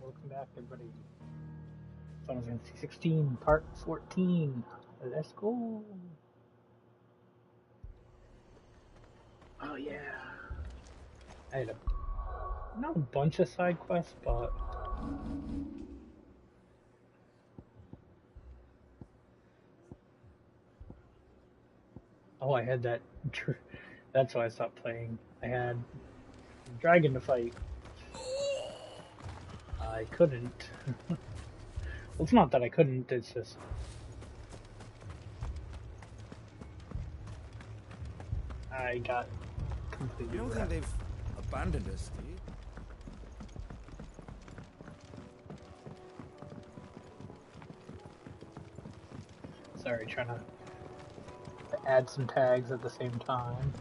Welcome back, everybody. Final Fantasy 16, Part 14. Let's go. Oh, yeah. I had not a bunch of side quests, but... Oh, I had that... That's why I stopped playing. I had a dragon to fight. I couldn't. Well, it's not that I couldn't, it's just... I got completely You don't think they've abandoned us, do you? Sorry, trying to add some tags at the same time.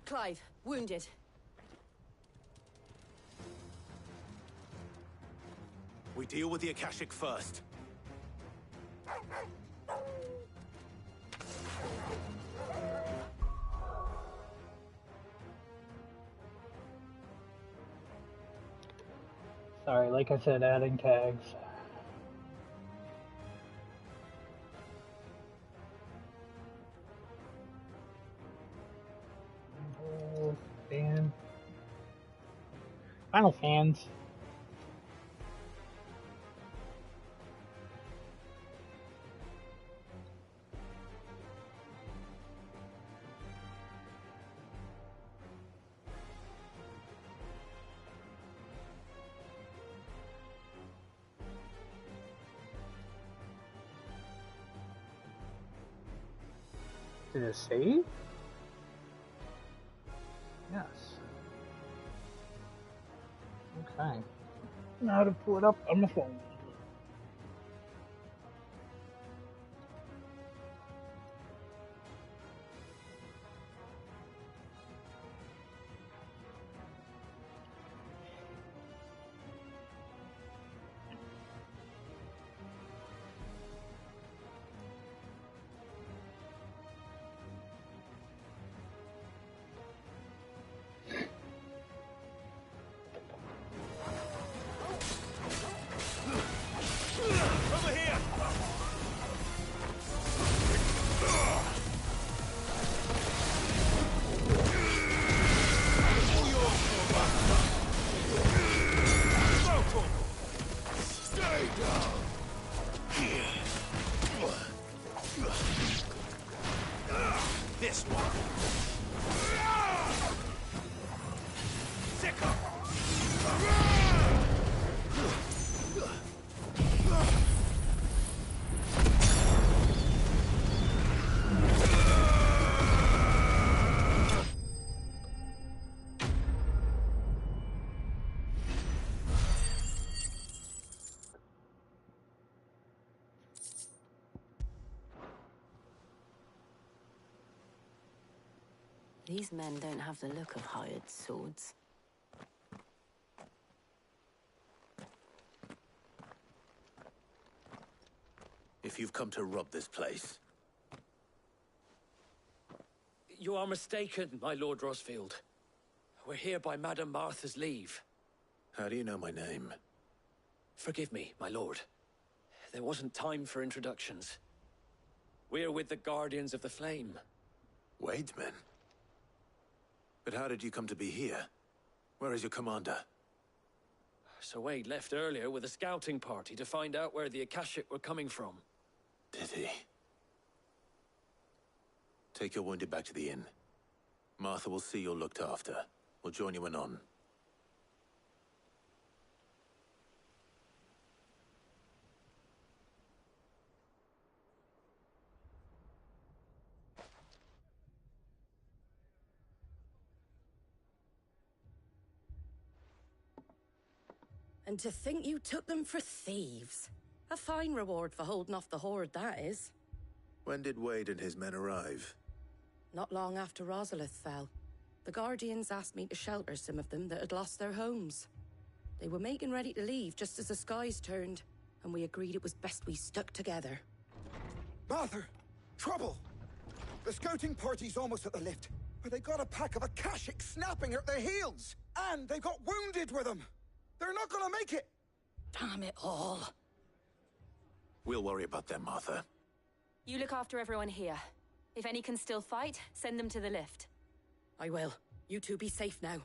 Clive, wounded. We deal with the Akashic first. Sorry, like I said, adding tags. Fan. Final fans. Did it save? Yes. Okay. Now how to pull it up on the phone. Over here! Stay down! This one! Sicker! These men don't have the look of hired swords. If you've come to rob this place, You are mistaken, my Lord Rosfield. We're here by Madame Martha's leave. how do you know my name? Forgive me, my lord. There wasn't time for introductions. We're with the Guardians of the Flame. Wade's men? But how did you come to be here? Where is your commander? Sir Wade left earlier with a scouting party to find out where the Akashic were coming from. Did he? Take your wounded back to the inn. Martha will see you're looked after. We'll join you anon. And to think you took them for thieves. A fine reward for holding off the horde, that is. When did Wade and his men arrive? Not long after Rosalith fell. The Guardians asked me to shelter some of them that had lost their homes. They were making ready to leave just as the skies turned, and we agreed it was best we stuck together. Martha! Trouble! The scouting party's almost at the lift, but they got a pack of Akashic snapping at their heels! And they've got wounded with them! They're not gonna make it! Damn it all. We'll worry about them, Martha. You look after everyone here. If any can still fight, send them to the lift. I will. You two be safe now.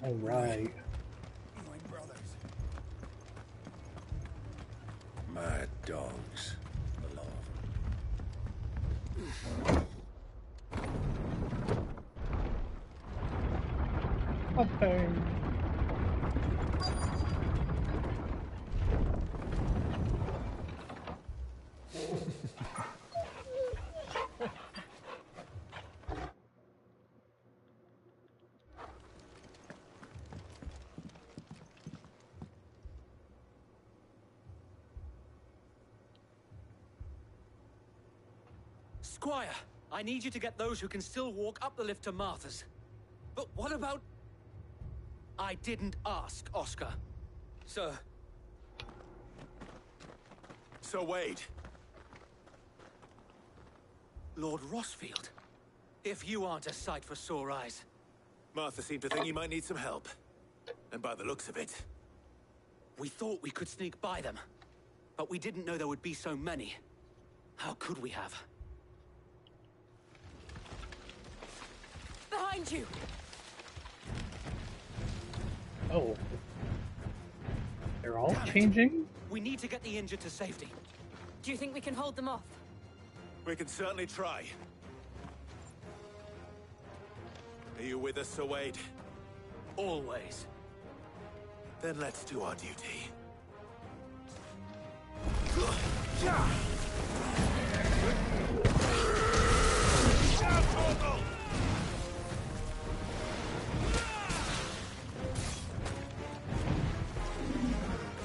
All right. My brothers. Mad dogs. Okay. Squire, I need you to get those who can still walk up the lift to Martha's. But what about... I didn't ask, Oscar. Sir. So Wade. Lord Rossfield. If you aren't a sight for sore eyes. Martha seemed to think you might need some help. And by the looks of it... We thought we could sneak by them. But we didn't know there would be so many. How could we have? Behind you! Oh. They're all changing? We need to get the injured to safety. Do you think we can hold them off? We can certainly try. Are you with us, Sir Wade? Always. Then let's do our duty.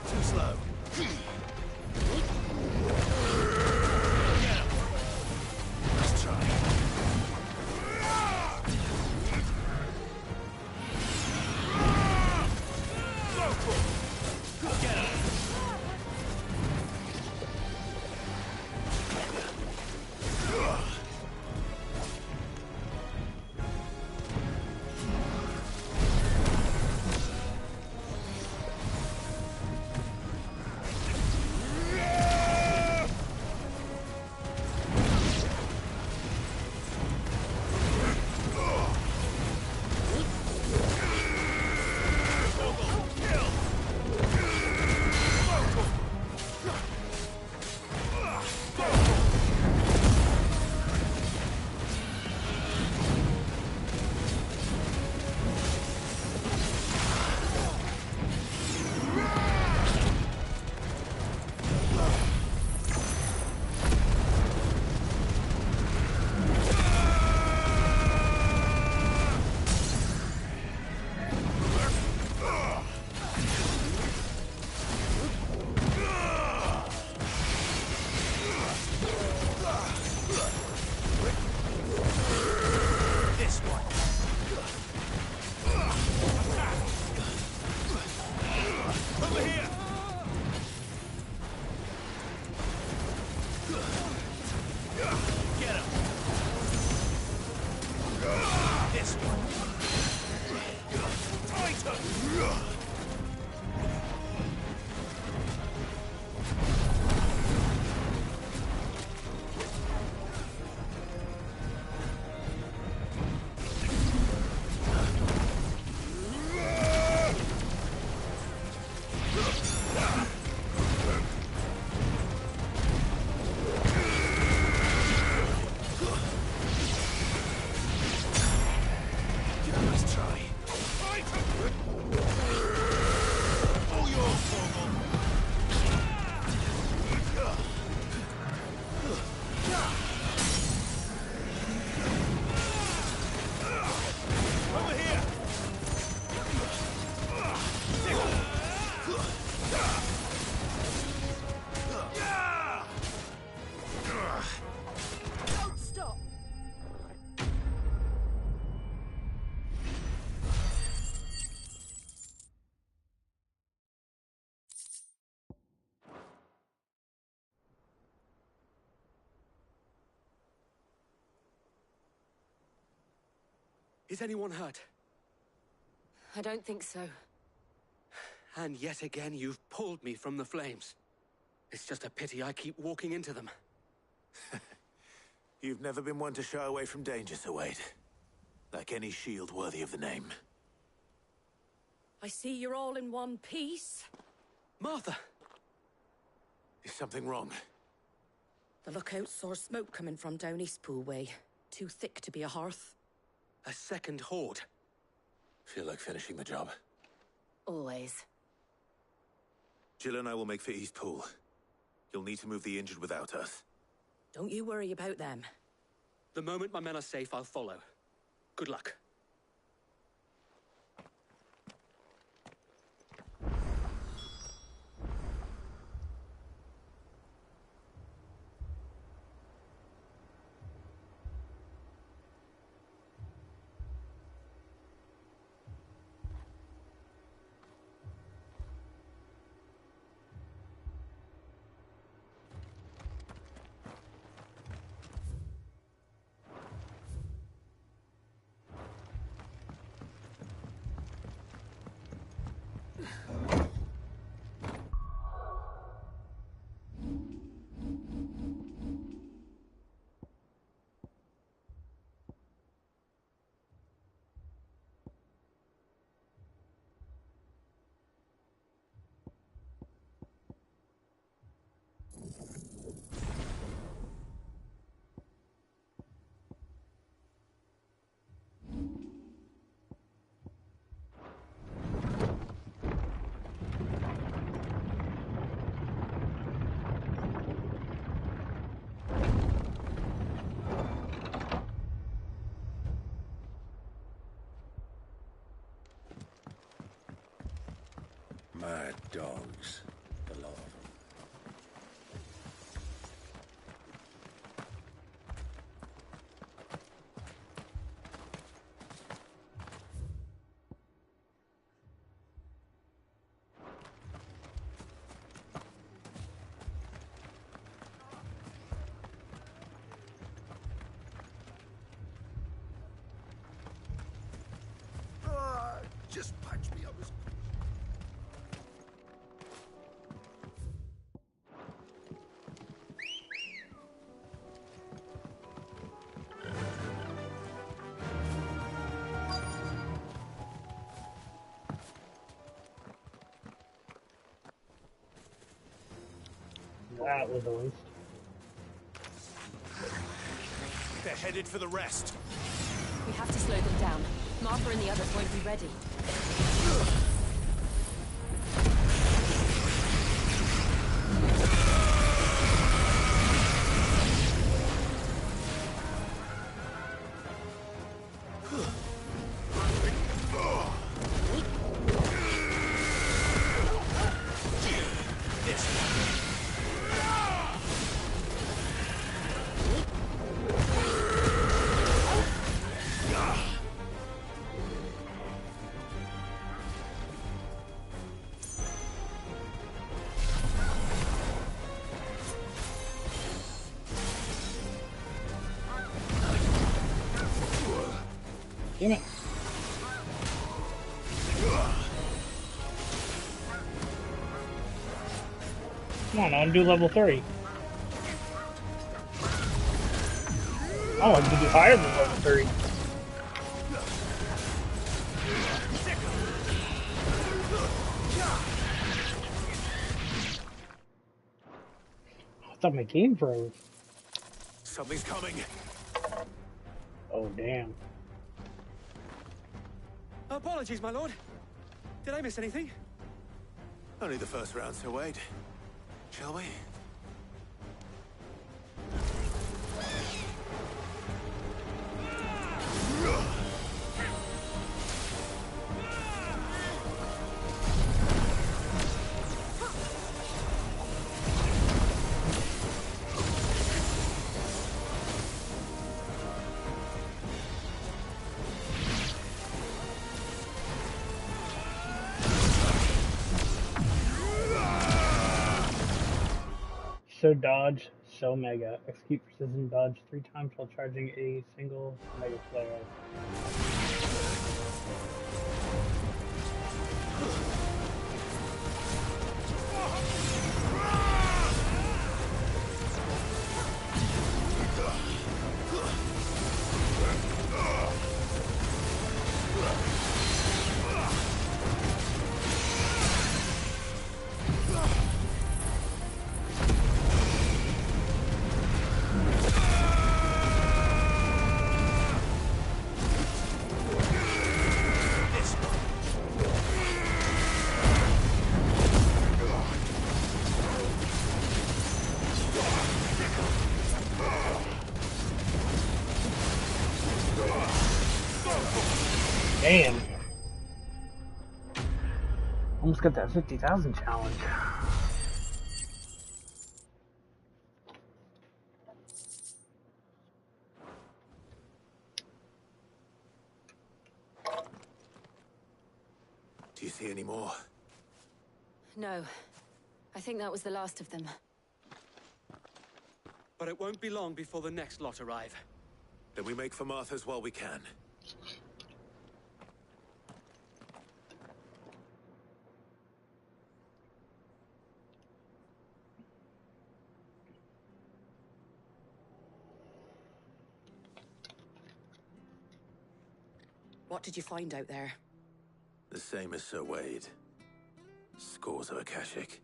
Too slow. Let's try. Get him. Is anyone hurt? I don't think so. And yet again, you've pulled me from the flames. It's just a pity I keep walking into them. You've never been one to shy away from danger, Sir Wade. Like any shield worthy of the name. I see you're all in one piece. Martha! Is something wrong? The lookout saw smoke coming from down Eastpool way. Too thick to be a hearth. A second horde. Feel like finishing the job. Always. Jill and I will make for Eastpool. You'll need to move the injured without us. Don't you worry about them. The moment my men are safe, I'll follow. Good luck. Mad dogs. The lot of them. Just punch me. I was... That was a waste. They're headed for the rest. We have to slow them down. Martha and the others won't be ready. Damn it. Come on, undo level 3. I want to do higher than level 3. I thought my game froze. Something's coming. Oh, damn. Apologies, my lord. Did I miss anything? Only the first round, Sir Wade. Shall we? So dodge, so mega. Execute precision dodge 3 times while charging a single mega flare. Damn. Almost got that 50,000 challenge. Do you see any more? No. I think that was the last of them. But it won't be long before the next lot arrive. Then we make for Martha's while we can. What did you find out there? The same as Sir Wade. Scores of Akashic.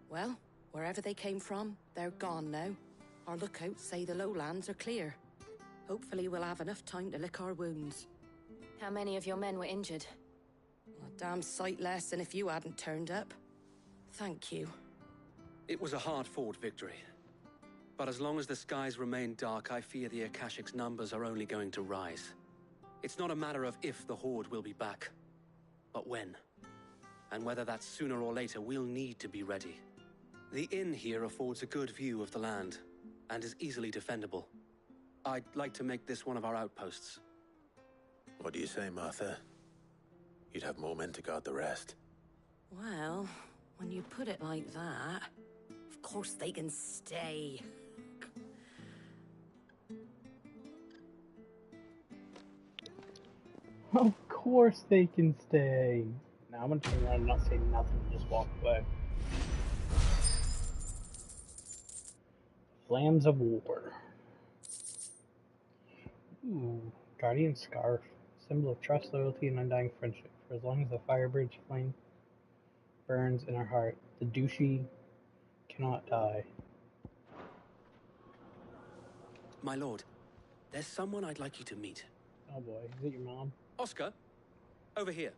Well, wherever they came from, they're gone now. Our lookouts say the lowlands are clear. Hopefully we'll have enough time to lick our wounds. How many of your men were injured? A damn sight less than if you hadn't turned up. Thank you. It was a hard-fought victory. But as long as the skies remain dark, I fear the Akashic's numbers are only going to rise. It's not a matter of if the Horde will be back, but when. And whether that's sooner or later, we'll need to be ready. The inn here affords a good view of the land, and is easily defendable. I'd like to make this one of our outposts. What do you say, Martha? You'd have more men to guard the rest. Well, when you put it like that, of course they can stay. Of course they can stay. Now I'm gonna turn around and not say nothing and just walk away. Flams of War. Ooh, Guardian Scarf. Symbol of trust, loyalty, and undying friendship. For as long as the Firebridge flame burns in our heart, the douchey cannot die. My lord, there's someone I'd like you to meet. Oh boy, is it your mom? Oscar, over here.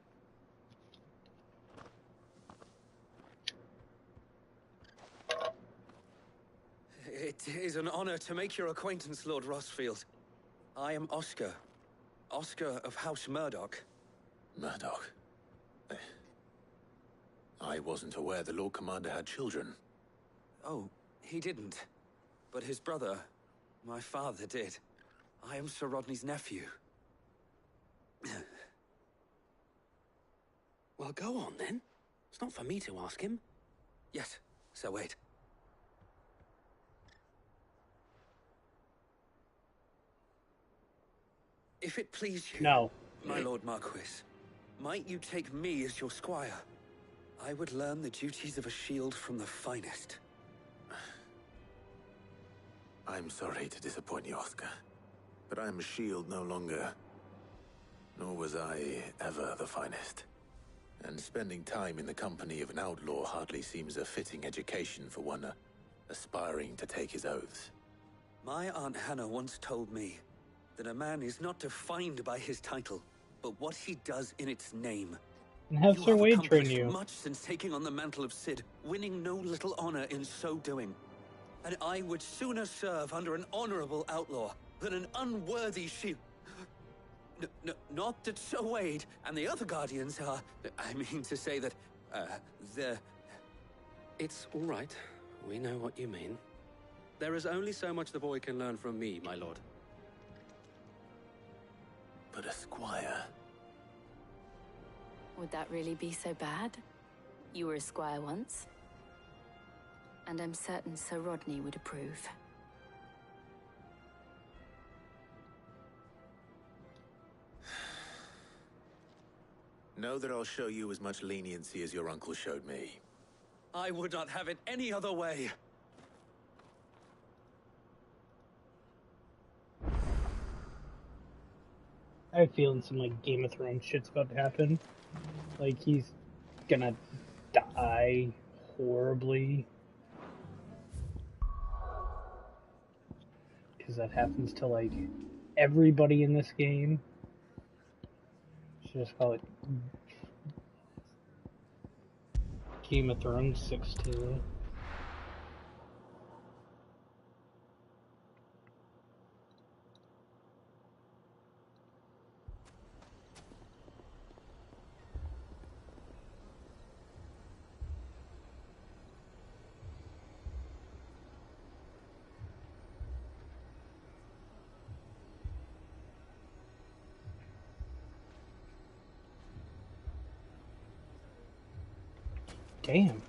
It is an honor to make your acquaintance, Lord Rossfield. I am Oscar. Oscar of House Murdoch. Murdoch? I wasn't aware the Lord Commander had children. Oh, he didn't. But his brother, my father, did. I am Sir Rodney's nephew. Well, go on then. It's not for me to ask him. Yes, Sir Wade. If it please you, No. my Lord Marquis, might you take me as your squire? I would learn the duties of a shield from the finest. I'm sorry to disappoint you, Oscar, but I'm a shield no longer. Nor was I ever the finest. And spending time in the company of an outlaw hardly seems a fitting education for one aspiring to take his oaths. My Aunt Hannah once told me that a man is not defined by his title, but what he does in its name. And have You Sir have Wade train accomplished you. much since taking on the mantle of Cid, winning no little honor in so doing. And I would sooner serve under an honorable outlaw than an unworthy shield. Not that Sir Wade and the other Guardians are... I mean to say that, they're... It's all right. We know what you mean. There is only so much the boy can learn from me, my lord. But a squire? Would that really be so bad? You were a squire once. And I'm certain Sir Rodney would approve. Know that I'll show you as much leniency as your uncle showed me. I would not have it any other way. I have a feeling some like Game of Thrones shit's about to happen. Like he's gonna die horribly. Because that happens to like everybody in this game. Should just call it Game of Thrones 16. Damn.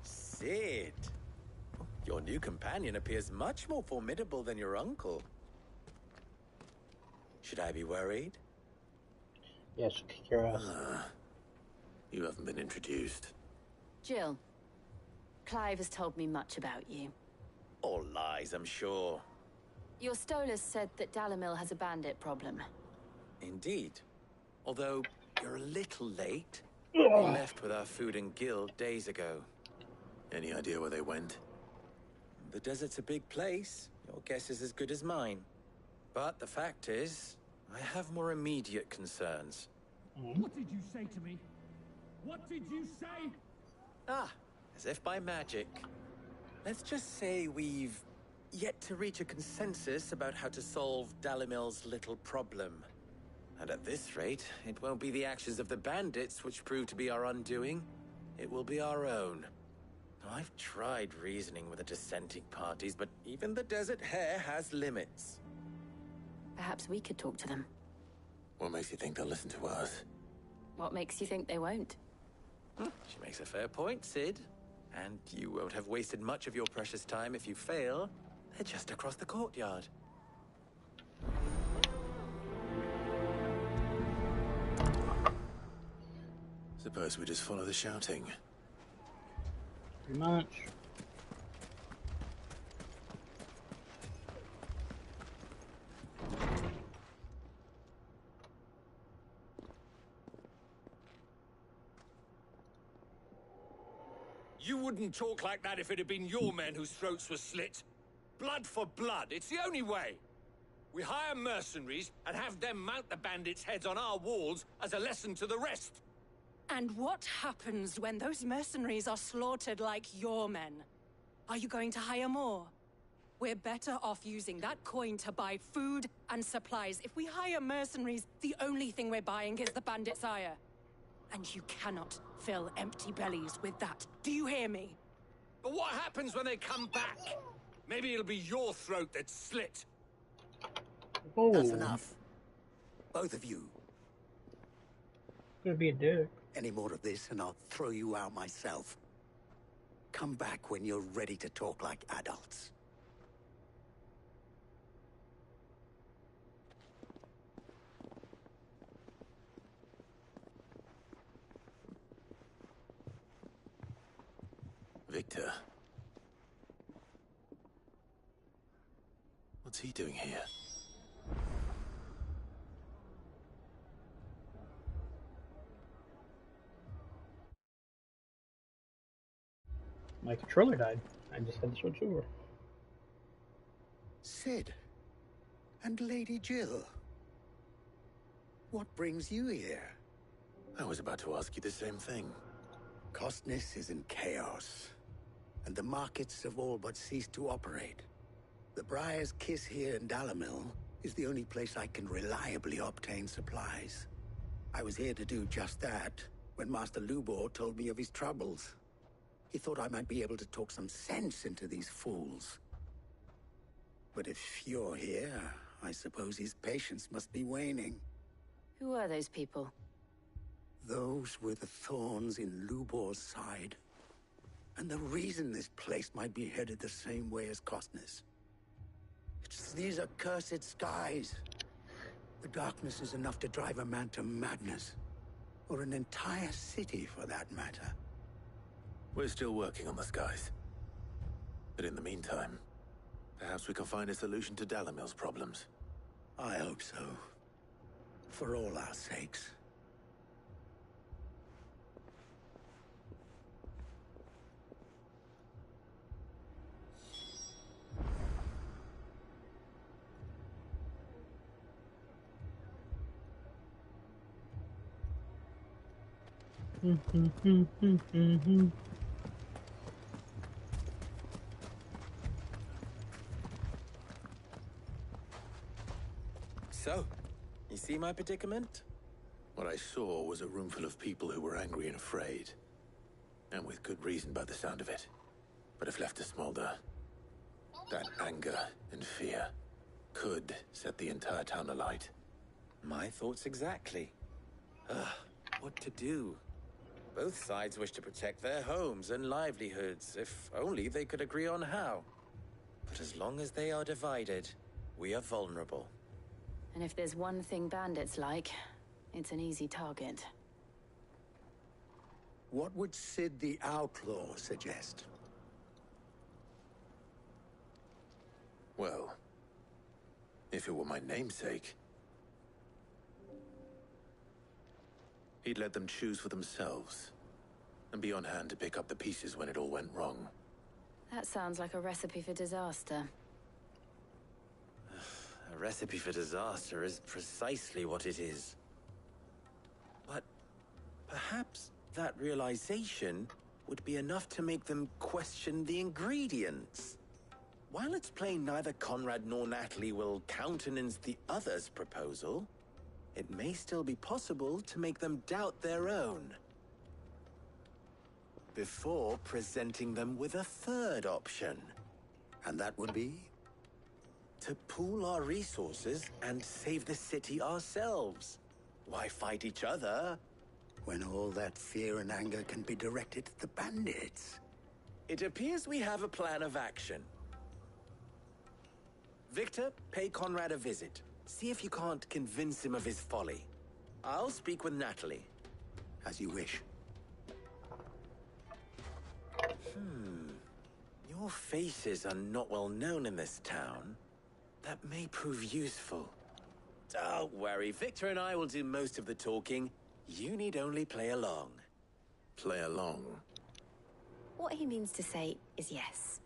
Sid! Your new companion appears much more formidable than your uncle. Should I be worried? Yes, kick your ass. You haven't been introduced. Jill, Clive has told me much about you. All lies, I'm sure. Your Stolas said that Dalamil has a bandit problem. Indeed. Although, you're a little late. They left with our food and guild days ago. Any idea where they went? The desert's a big place. Your guess is as good as mine. But the fact is, I have more immediate concerns. What did you say to me? What did you say? Ah, as if by magic. Let's just say we've yet to reach a consensus about how to solve Dalamil's little problem. And at this rate, it won't be the actions of the bandits which prove to be our undoing. It will be our own. I've tried reasoning with the dissenting parties, but even the Desert Hare has limits. Perhaps we could talk to them. What makes you think they'll listen to us? What makes you think they won't? She makes a fair point, Sid. And you won't have wasted much of your precious time if you fail. They're just across the courtyard. Suppose we just follow the shouting. Pretty much. You wouldn't talk like that if it had been your men whose throats were slit. Blood for blood, it's the only way. We hire mercenaries and have them mount the bandits' heads on our walls as a lesson to the rest. And what happens when those mercenaries are slaughtered like your men? Are you going to hire more? We're better off using that coin to buy food and supplies. If we hire mercenaries, the only thing we're buying is the bandits' ire. And you cannot fill empty bellies with that. Do you hear me? But what happens when they come back? Maybe it'll be your throat that's slit. Oh, That's enough. Both of you. Gonna be a dick. Any more of this and I'll throw you out myself. Come back when you're ready to talk like adults. Victor. What's he doing here? My controller died. I just had to switch over. Sid. And Lady Jill. What brings you here? I was about to ask you the same thing. Costness is in chaos, and the markets have all but ceased to operate. The Briar's Kiss here in Dalamil is the only place I can reliably obtain supplies. I was here to do just that when Master Lubor told me of his troubles. He thought I might be able to talk some sense into these fools. But if you're here, I suppose his patience must be waning. Who are those people? Those were the thorns in Lubor's side. And the reason this place might be headed the same way as Costness. It's these accursed skies. The darkness is enough to drive a man to madness. Or an entire city, for that matter. We're still working on the skies. But in the meantime, perhaps we can find a solution to Dalamil's problems. I hope so. For all our sakes. So, you see my predicament? What I saw was a room full of people who were angry and afraid. And with good reason by the sound of it. But if left to smolder, That anger and fear could set the entire town alight. My thoughts exactly. What to do? Both sides wish to protect their homes and livelihoods, if only they could agree on how. But as long as they are divided, we are vulnerable. And if there's one thing bandits like, it's an easy target. What would Sid the Outlaw suggest? Well, if it were my namesake, he'd let them choose for themselves, and be on hand to pick up the pieces when it all went wrong. That sounds like a recipe for disaster. A recipe for disaster is precisely what it is. But perhaps that realization would be enough to make them question the ingredients. While it's plain neither Conrad nor Natalie will countenance the other's proposal, it may still be possible to make them doubt their own. Before presenting them with a third option. And that would be? To pool our resources and save the city ourselves. Why fight each other? When all that fear and anger can be directed at the bandits. It appears we have a plan of action. Victor, pay Conrad a visit. See if you can't convince him of his folly. I'll speak with Natalie. As you wish. Your faces are not well known in this town. That may prove useful. Don't worry, Victor and I will do most of the talking. You need only play along. Play along? What he means to say is yes.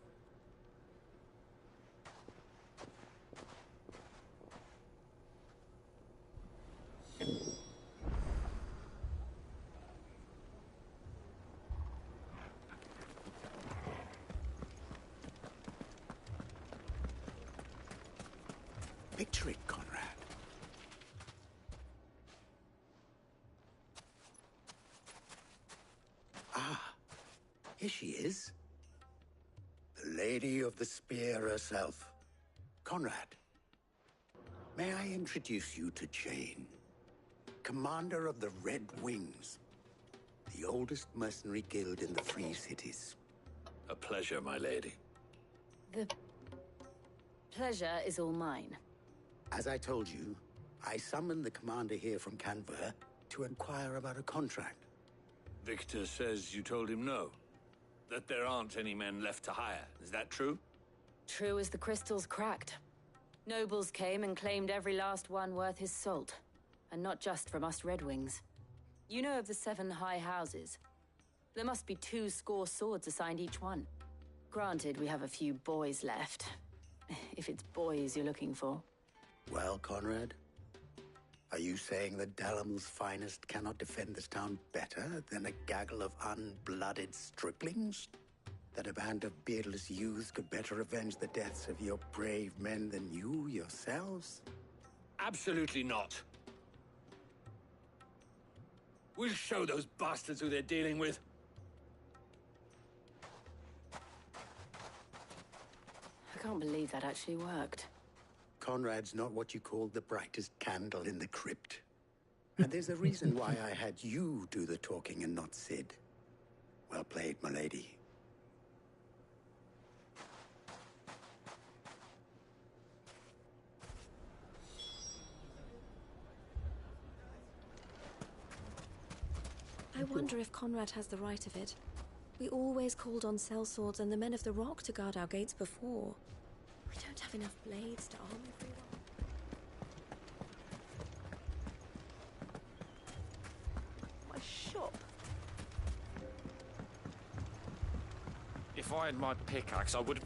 Picture it, Conrad. Ah, here she is. The Lady of the Spear herself. Conrad, may I introduce you to Jane, commander of the Red Wings, the oldest mercenary guild in the Three Cities. A pleasure, my lady. The pleasure is all mine. As I told you, I summoned the commander here from Canver to inquire about a contract. Victor says you told him no. That there aren't any men left to hire. Is that true? True as the crystals cracked. Nobles came and claimed every last one worth his salt. And not just from us Red Wings. You know of the 7 high houses. There must be 2 swords assigned each one. Granted, we have a few boys left. If it's boys you're looking for. Well, Conrad, are you saying that Dalamel's finest cannot defend this town better than a gaggle of unblooded striplings? That a band of beardless youths could better avenge the deaths of your brave men than you yourselves? Absolutely not. We'll show those bastards who they're dealing with. I can't believe that actually worked. Conrad's not what you call the brightest candle in the crypt. And there's a reason why I had you do the talking and not Sid. Well played, my lady. I wonder if Conrad has the right of it. We always called on sellswords and the men of the Rock to guard our gates before. We don't have enough blades to arm everyone. My shop. If I had my pickaxe, I would...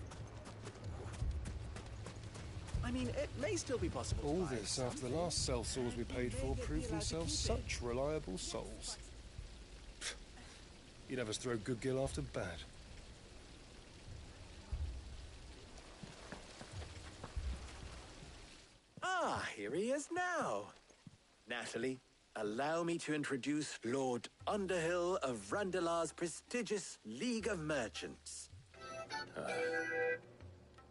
I mean, it may still be possible. All this after the last sellswords we paid for proved themselves such reliable souls. You'd have us throw good gill after bad. Ah, here he is now. Natalie, allow me to introduce Lord Underhill of Randalar's prestigious League of Merchants.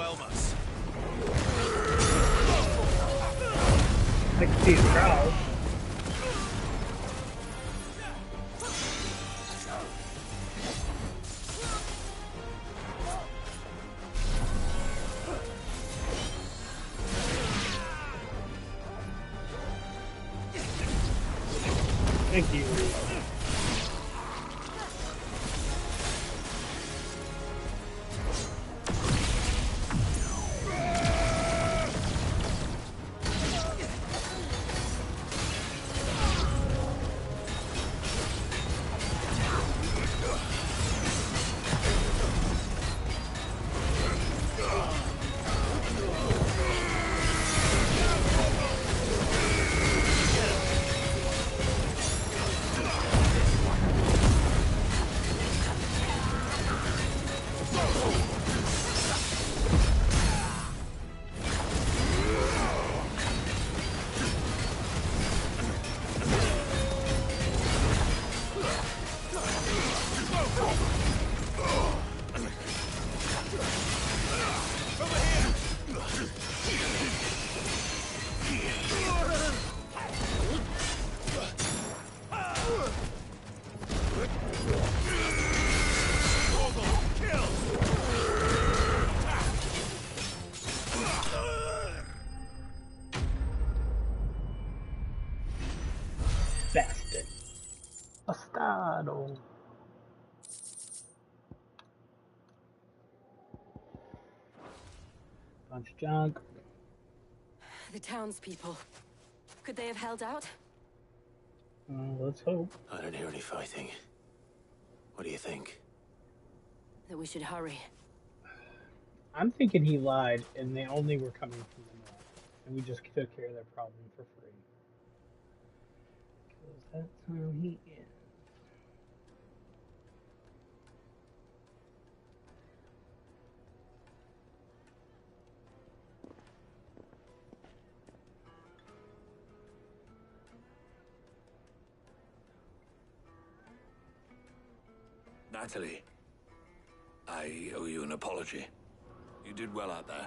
overwhelm us. I can see a crowd. Thank you. Bastard. Bastardo. Bunch of junk. The townspeople. Could they have held out? Let's hope. I don't hear any fighting. What do you think? That we should hurry. I'm thinking he lied and they only were coming from the north. And we just took care of their problem for free. Because that's how he is. Natalie, I owe you an apology. You did well out there.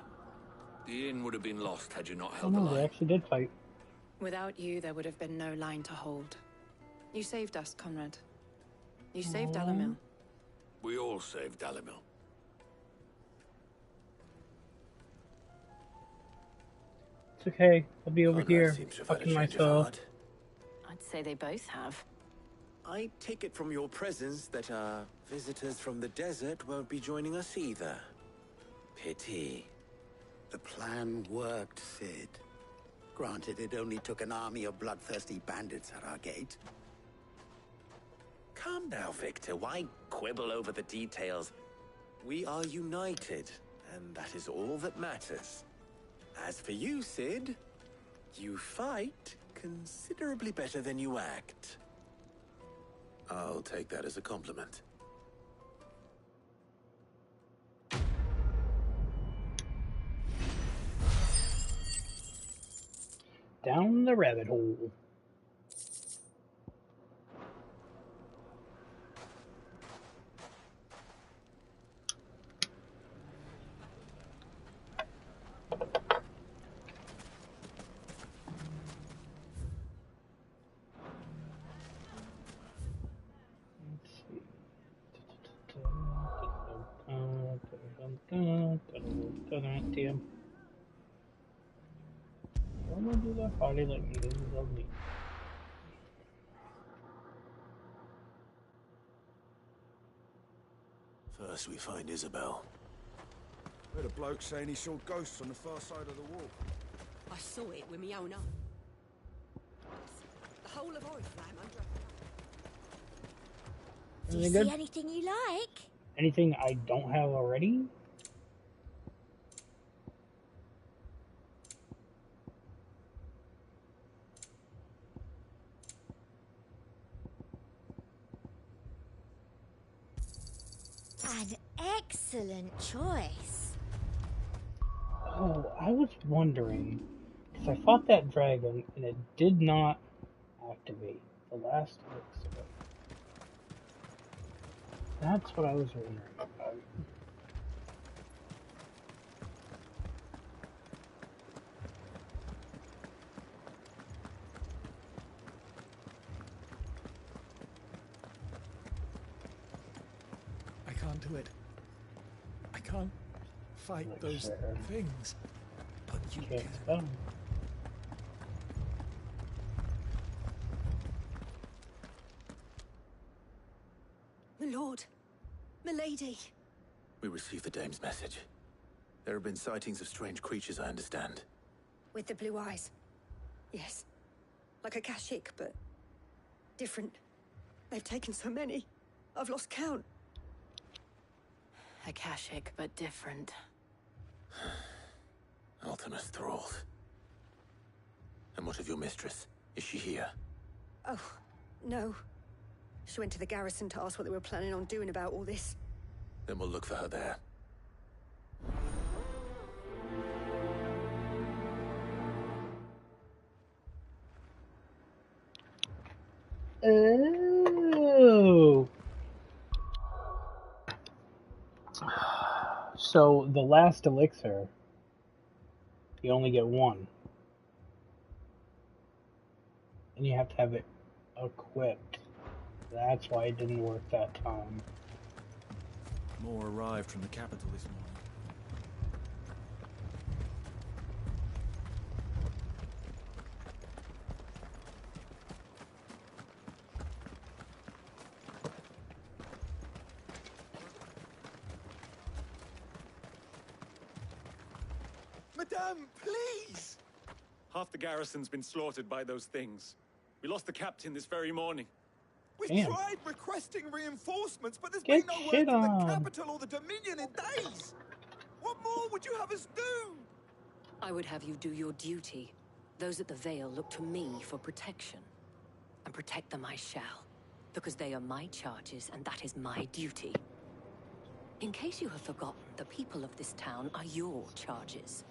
The inn would have been lost had you not Oh held the no, they line. actually did fight. Without you, there would have been no line to hold. You saved us, Conrad. You saved Dalimil. We all saved Dalimil. It's okay. I'll be over Conrad here, seems to have had a fucking change of myself. heart. I'd say they both have. I take it from your presence that our visitors from the desert won't be joining us either. Pity. The plan worked, Sid. Granted, it only took an army of bloodthirsty bandits at our gate. Calm now, Victor. Why quibble over the details? We are united, and that is all that matters. As for you, Sid, you fight considerably better than you act. I'll take that as a compliment. Down the rabbit hole. Damn. I'm gonna do that party like me. This is ugly. First we find Isabel. I heard a bloke saying he saw ghosts on the far side of the wall. I saw it with my own eyes. The whole of Oriflamme under a... Do you see anything you like? Anything I don't have already? An excellent choice. Oh, I was wondering, because I fought that dragon and it did not activate the last elixir. That's what I was wondering about. can't do it. I can't fight those things. But you can. My lord. Milady. We received the dame's message. There have been sightings of strange creatures, I understand. With the blue eyes. Yes. Like a Kashik, but different. They've taken so many. I've lost count. Akashic, but different. Ultimus thralls. And what of your mistress? Is she here? Oh, no. She went to the garrison to ask what they were planning on doing about all this. Then we'll look for her there. Oh. So the last elixir, you only get one. And you have to have it equipped. That's why it didn't work that time. More arrived from the capital this morning. Madame, please! Half the garrison's been slaughtered by those things. We lost the captain this very morning. We've tried requesting reinforcements, but there's Get been no word shit from the on. capital or the Dominion in days! What more would you have us do? I would have you do your duty. Those at the Vale look to me for protection. And protect them I shall. Because they are my charges, and that is my duty. In case you have forgotten, the people of this town are your charges.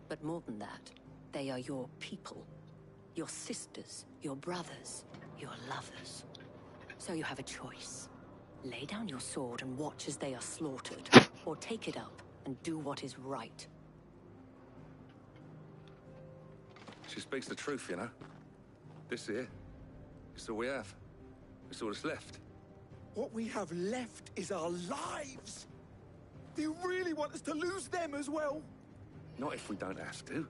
But more than that, they are your people. Your sisters, your brothers, your lovers. So you have a choice. Lay down your sword and watch as they are slaughtered, or take it up and do what is right. She speaks the truth, you know. This here, it's all we have. It's all that's left. What we have left is our lives! Do you really want us to lose them as well? Not if we don't have to.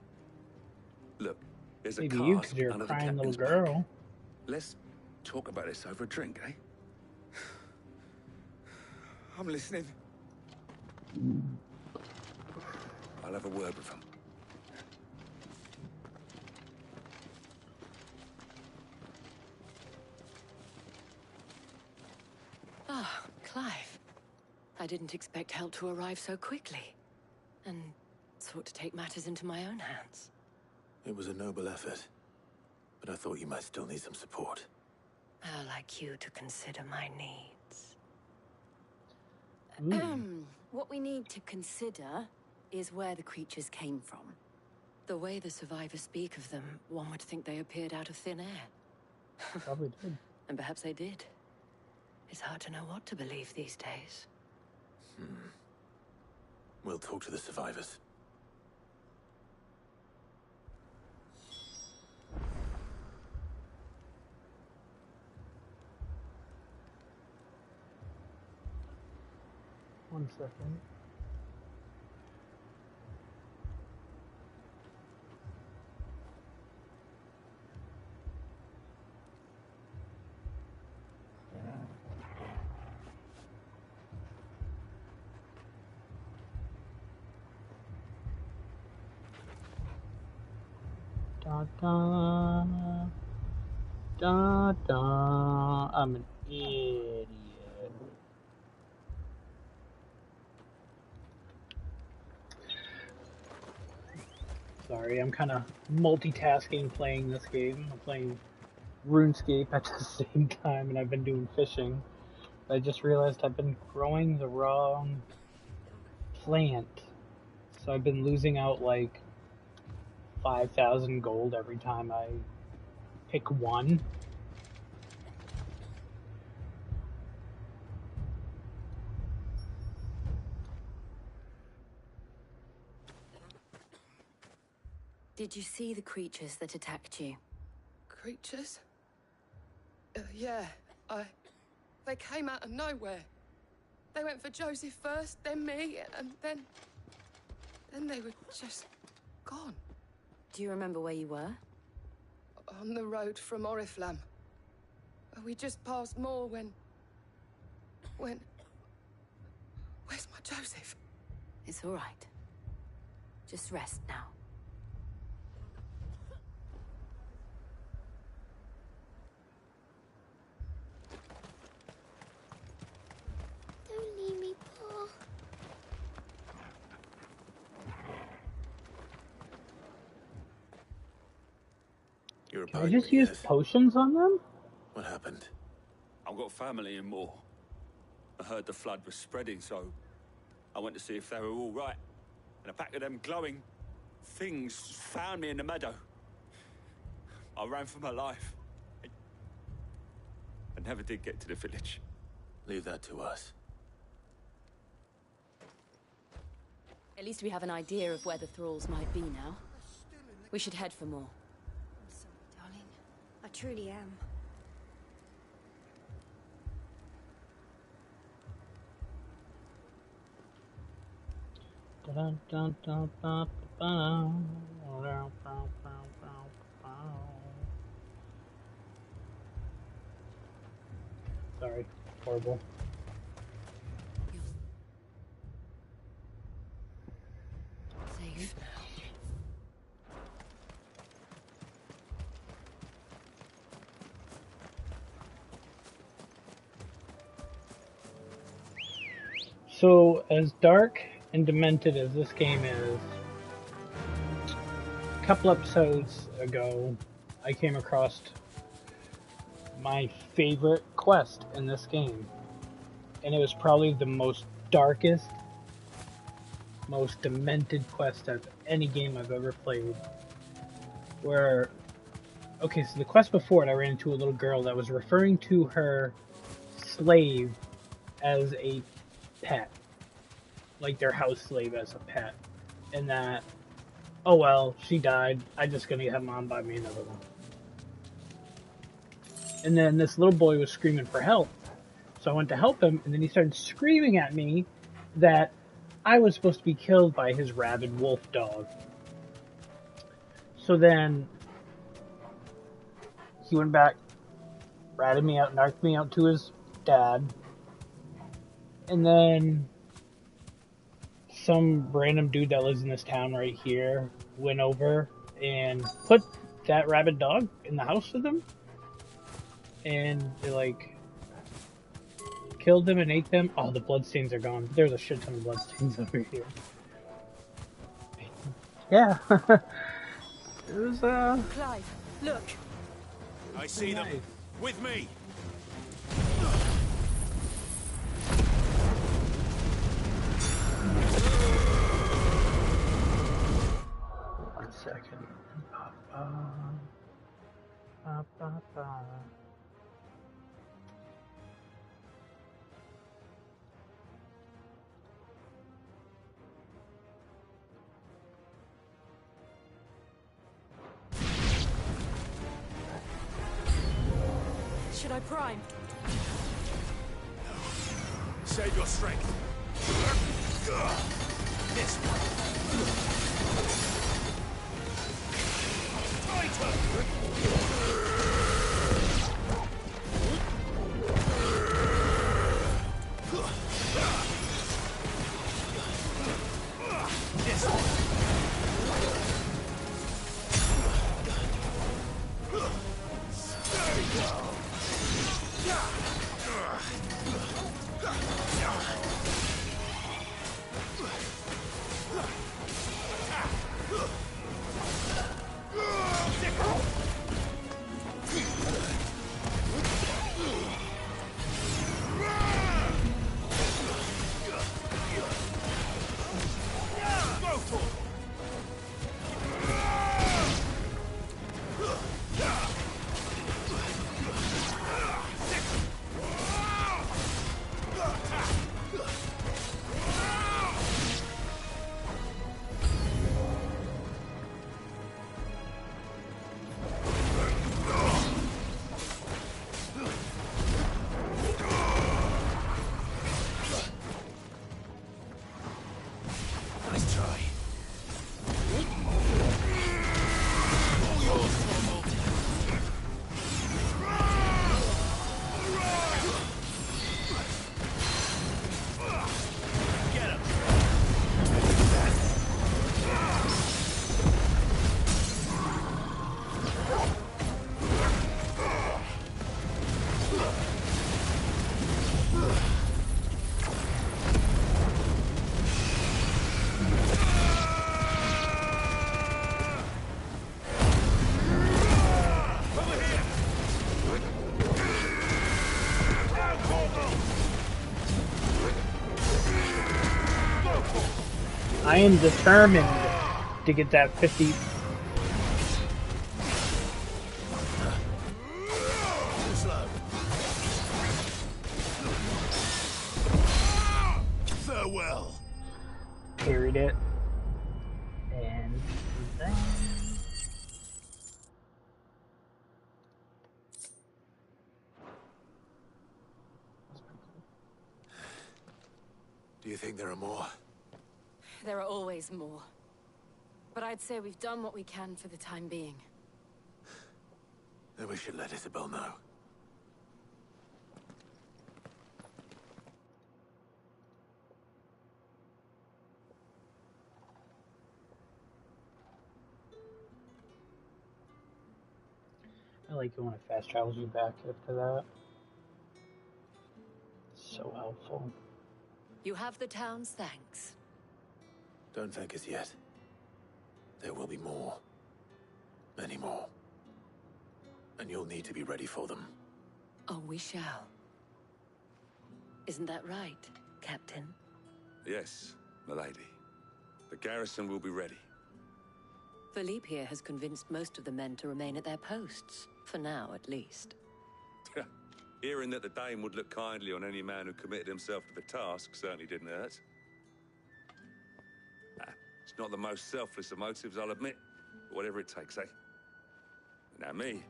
Look, there's a Maybe you, cask 'cause you're a under the crying little captain's girl. bunk. Let's talk about this over a drink, eh? I'm listening. I'll have a word with him. Ah, Clive. I didn't expect help to arrive so quickly. And sought to take matters into my own hands. It was a noble effort. But I thought you might still need some support. I'd like you to consider my needs. What we need to consider is where the creatures came from. The way the survivors speak of them, one would think they appeared out of thin air. Probably did. And perhaps they did. It's hard to know what to believe these days. We'll talk to the survivors. One second. Da da da da. I'm an idiot. Sorry, I'm kind of multitasking playing this game. I'm playing RuneScape at the same time, and I've been doing fishing. I just realized I've been growing the wrong plant. So I've been losing out like 5,000 gold every time I pick one. Did you see the creatures that attacked you? Creatures? Yeah, they came out of nowhere. They went for Joseph first, then me, and then they were just gone. Do you remember where you were? On the road from Oriflamme. We just passed Moor when... Where's my Joseph? It's all right. Just rest now. Don't leave me, Pa. You're a Can I bug, just use yes. potions on them? What happened? I've got family in Moor. I heard the flood was spreading, so I went to see if they were all right. And a pack of them glowing things found me in the meadow. I ran for my life. I never did get to the village. Leave that to us. At least we have an idea of where the thralls might be now. We should head for more. I'm sorry, darling. I truly am. Dun, dun, dun, dun, dun, dun. Sorry, horrible. Safe now. So, as dark and demented as this game is, a couple episodes ago, I came across my favorite quest in this game. And it was probably the most darkest, most demented quest of any game I've ever played. Where, okay, so the quest before it, I ran into a little girl that was referring to her slave as a pet. Like their house slave as a pet. And that, oh well, she died, I'm just gonna have mom buy me another one. And then this little boy was screaming for help. So I went to help him, and then he started screaming at me that I was supposed to be killed by his rabid wolf dog. So then he went back, ratted me out, narked me out to his dad, and then some random dude that lives in this town right here went over and put that rabid dog in the house with him, and they like killed them and ate them. Oh, the bloodstains are gone. There's a shit ton of bloodstains over here. Yeah. It was, Clive, look. I see them. With me. One second. Should I prime? Save your strength. This I am determined to get that 50. Farewell. Carried it. And then... Do you think there are more? There are always more. But I'd say we've done what we can for the time being. Then we should let Isabel know. I like it when it fast travels you back after that. So helpful. You have the town's thanks. Don't thank us yet. There will be more. Many more. And you'll need to be ready for them. Oh, we shall. Isn't that right, Captain? Yes, milady. The garrison will be ready. Philippe here has convinced most of the men to remain at their posts. For now, at least. Hearing that the Dame would look kindly on any man who committed himself to the task certainly didn't hurt. It's not the most selfless of motives, I'll admit. But whatever it takes, eh? Now me,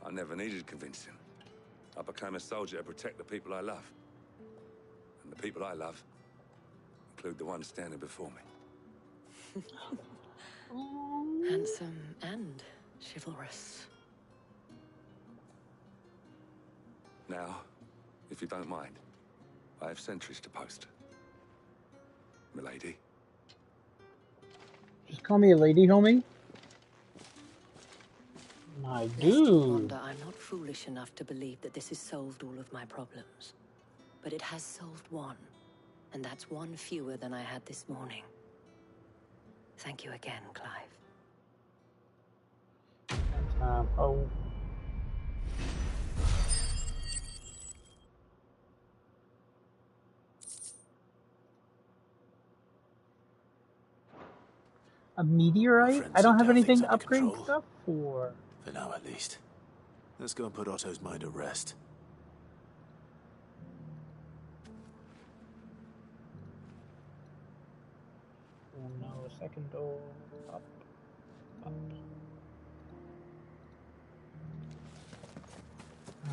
I never needed convincing. I became a soldier to protect the people I love. And the people I love include the ones standing before me. Handsome and chivalrous. Now, if you don't mind, I have sentries to post. Milady. Just call me a lady, homie. My dude. Wanda, I'm not foolish enough to believe that this has solved all of my problems. But it has solved one. And that's one fewer than I had this morning. Thank you again, Clive. Oh. A meteorite? I don't have anything to upgrade stuff for. For now, at least. Let's go and put Otto's mind at rest. Oh no, a second door. Up. Up.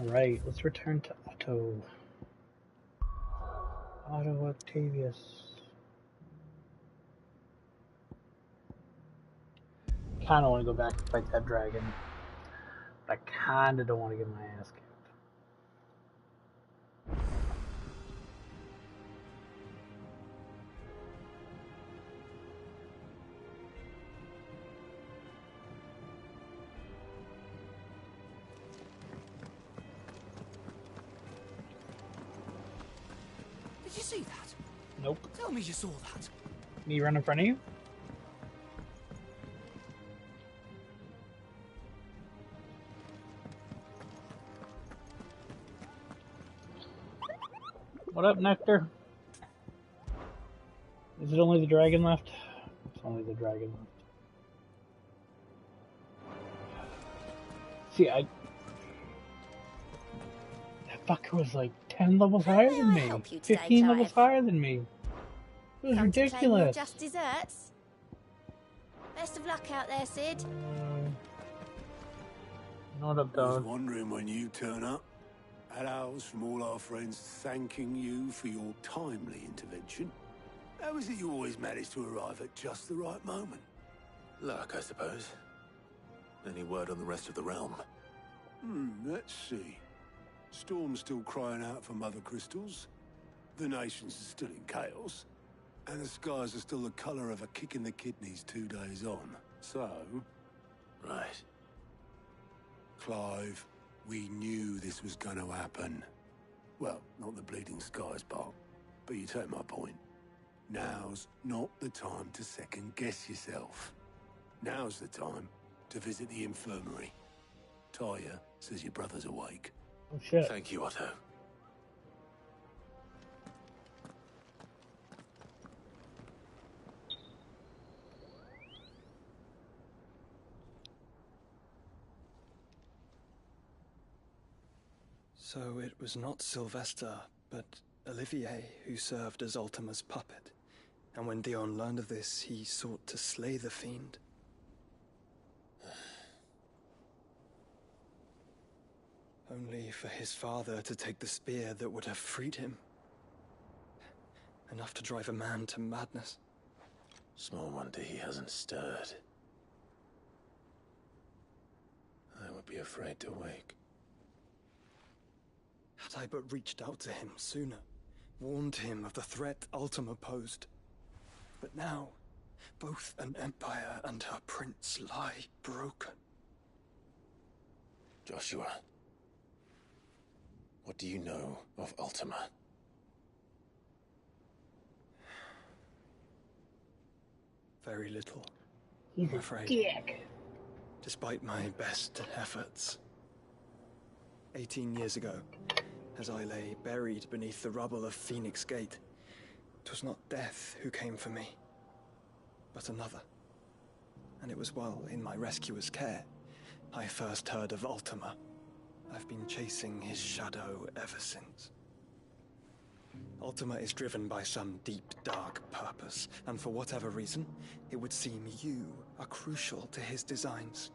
Alright, let's return to Otto. Otto Octavius. Kinda want to go back and fight that dragon. But I kinda don't want to get my ass kicked. Did you see that? Nope. Tell me you saw that. Me run in front of you? What up, Nectar? Is it only the dragon left? It's only the dragon left. See, that fucker was like 10 levels higher than me. 15 levels higher than me. It was ridiculous. Just desserts. Best of luck out there, Sid. Not up, I was dog. wondering when you turn up. Hellos from all our friends thanking you for your timely intervention. How is it you always manage to arrive at just the right moment? Luck, I suppose. Any word on the rest of the realm? Let's see. Storm's still crying out for mother crystals. The nations are still in chaos. And the skies are still the colour of a kick in the kidneys 2 days on. So... Right. Clive, we knew this was going to happen. Well, not the bleeding skies part, but you take my point. Now's not the time to second-guess yourself. Now's the time to visit the infirmary. Talia says your brother's awake. Oh, shit. Thank you, Otto. So it was not Sylvester, but Olivier who served as Ultima's puppet. And when Dion learned of this, he sought to slay the fiend. Only for his father to take the spear that would have freed him. Enough to drive a man to madness. Small wonder he hasn't stirred. I would be afraid to wake. Had I but reached out to him sooner, warned him of the threat Ultima posed. But now, both an empire and her prince lie broken. Joshua, what do you know of Ultima? Very little, He's I'm afraid. Dick. Despite my best efforts. 18 years ago, as I lay buried beneath the rubble of Phoenix Gate, 'twas not death who came for me, but another. And it was while in my rescuer's care, I first heard of Ultima. I've been chasing his shadow ever since. Ultima is driven by some deep, dark purpose, and for whatever reason, it would seem you are crucial to his designs.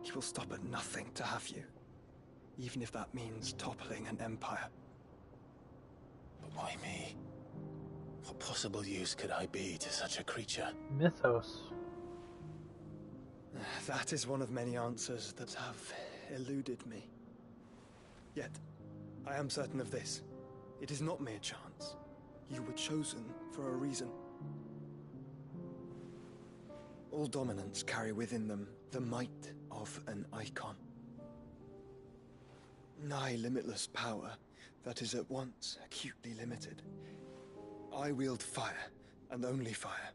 He will stop at nothing to have you, even if that means toppling an empire. But why me? What possible use could I be to such a creature? Mythos. That is one of many answers that have eluded me. Yet, I am certain of this. It is not mere chance. You were chosen for a reason. All dominants carry within them the might of an icon. Nigh limitless power that is at once acutely limited. I wield fire, and only fire.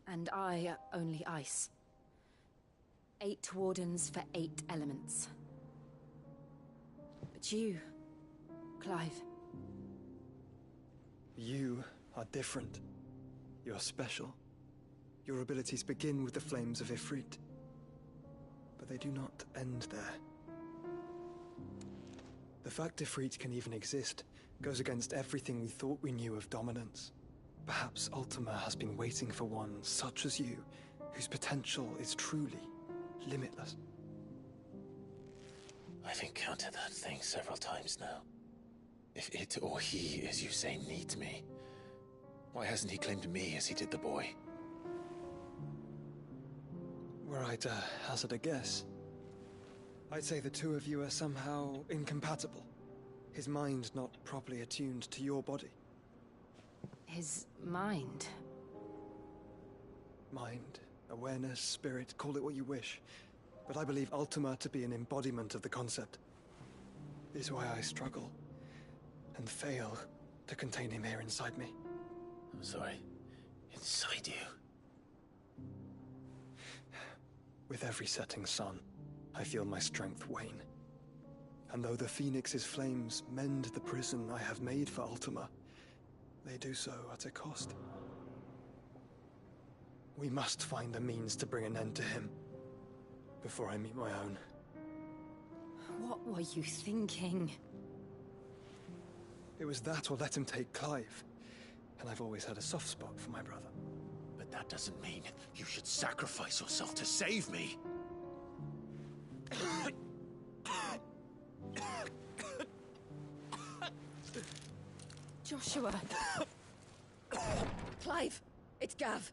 And I only ice. 8 wardens for 8 elements. But you, Clive. You are different. You're special. Your abilities begin with the flames of Ifrit. But they do not end there. The fact Ifrit can even exist goes against everything we thought we knew of dominance. Perhaps Ultima has been waiting for one such as you, whose potential is truly limitless. I've encountered that thing several times now. If it or he, as you say, needs me, why hasn't he claimed me as he did the boy? Were I to hazard a guess, I'd say the two of you are somehow incompatible. His mind not properly attuned to your body. His mind? Mind, awareness, spirit, call it what you wish. But I believe Ultima to be an embodiment of the concept. This is why I struggle and fail to contain him here inside me. I'm sorry. Inside you? With every setting sun, I feel my strength wane. And though the Phoenix's flames mend the prison I have made for Ultima, they do so at a cost. We must find a means to bring an end to him before I meet my own. What were you thinking? It was that or let him take Clive. And I've always had a soft spot for my brother. But that doesn't mean you should sacrifice yourself to save me. Joshua. Clive, it's Gav.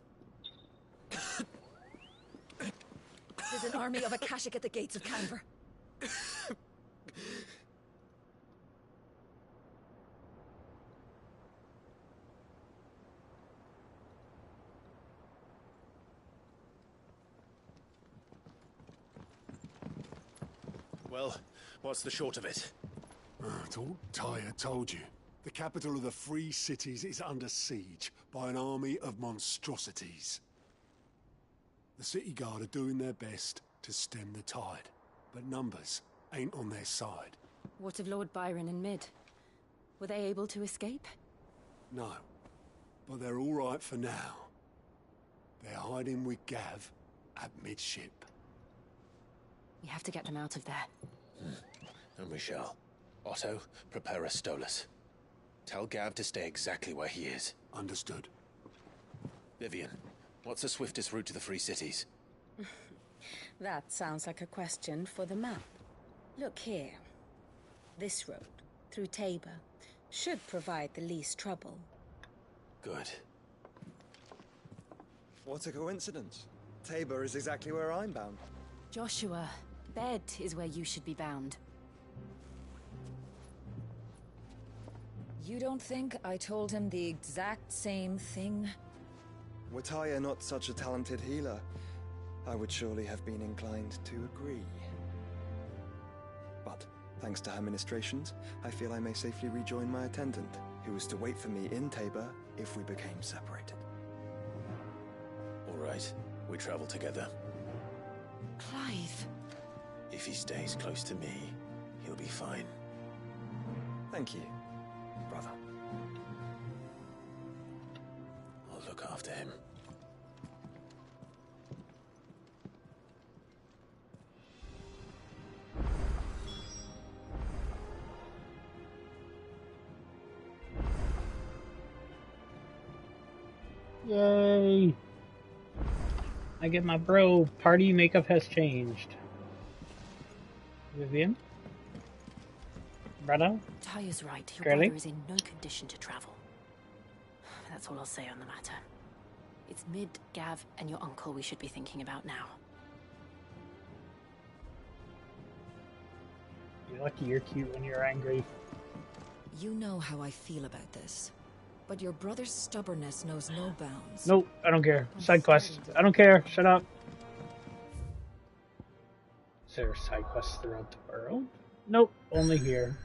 There's an army of Akashic at the gates of Canver. Well, what's the short of it? It's all Tyre told you. The capital of the Free Cities is under siege by an army of monstrosities. The city guard are doing their best to stem the tide, but numbers ain't on their side. What of Lord Byron and Mid? Were they able to escape? No, but they're all right for now. They're hiding with Gav at midship. We have to get them out of there. And we shall. Otto, prepare a Stolas. Tell Gav to stay exactly where he is. Understood. Vivian, what's the swiftest route to the Free Cities? That sounds like a question for the map. Look here. This road, through Tabor, should provide the least trouble. Good. What a coincidence. Tabor is exactly where I'm bound. Joshua, bed is where you should be bound. You don't think I told him the exact same thing? Were Tyre not such a talented healer, I would surely have been inclined to agree. But, thanks to her ministrations, I feel I may safely rejoin my attendant, who was to wait for me in Tabor if we became separated. All right, we travel together. Clive. If he stays close to me, he'll be fine. Thank you, brother. I'll look after him. Yay! I get my bro. Party makeup has changed. Vivian? Brother? Tyre's right. Your Girly? brother is in no condition to travel. That's all I'll say on the matter. It's Mid, Gav, and your uncle we should be thinking about now. You're lucky you're cute when you're angry. You know how I feel about this. But your brother's stubbornness knows no bounds. Nope, I don't care. Side quest. I don't care. Shut up. Is there side quests throughout the world? Nope, only here.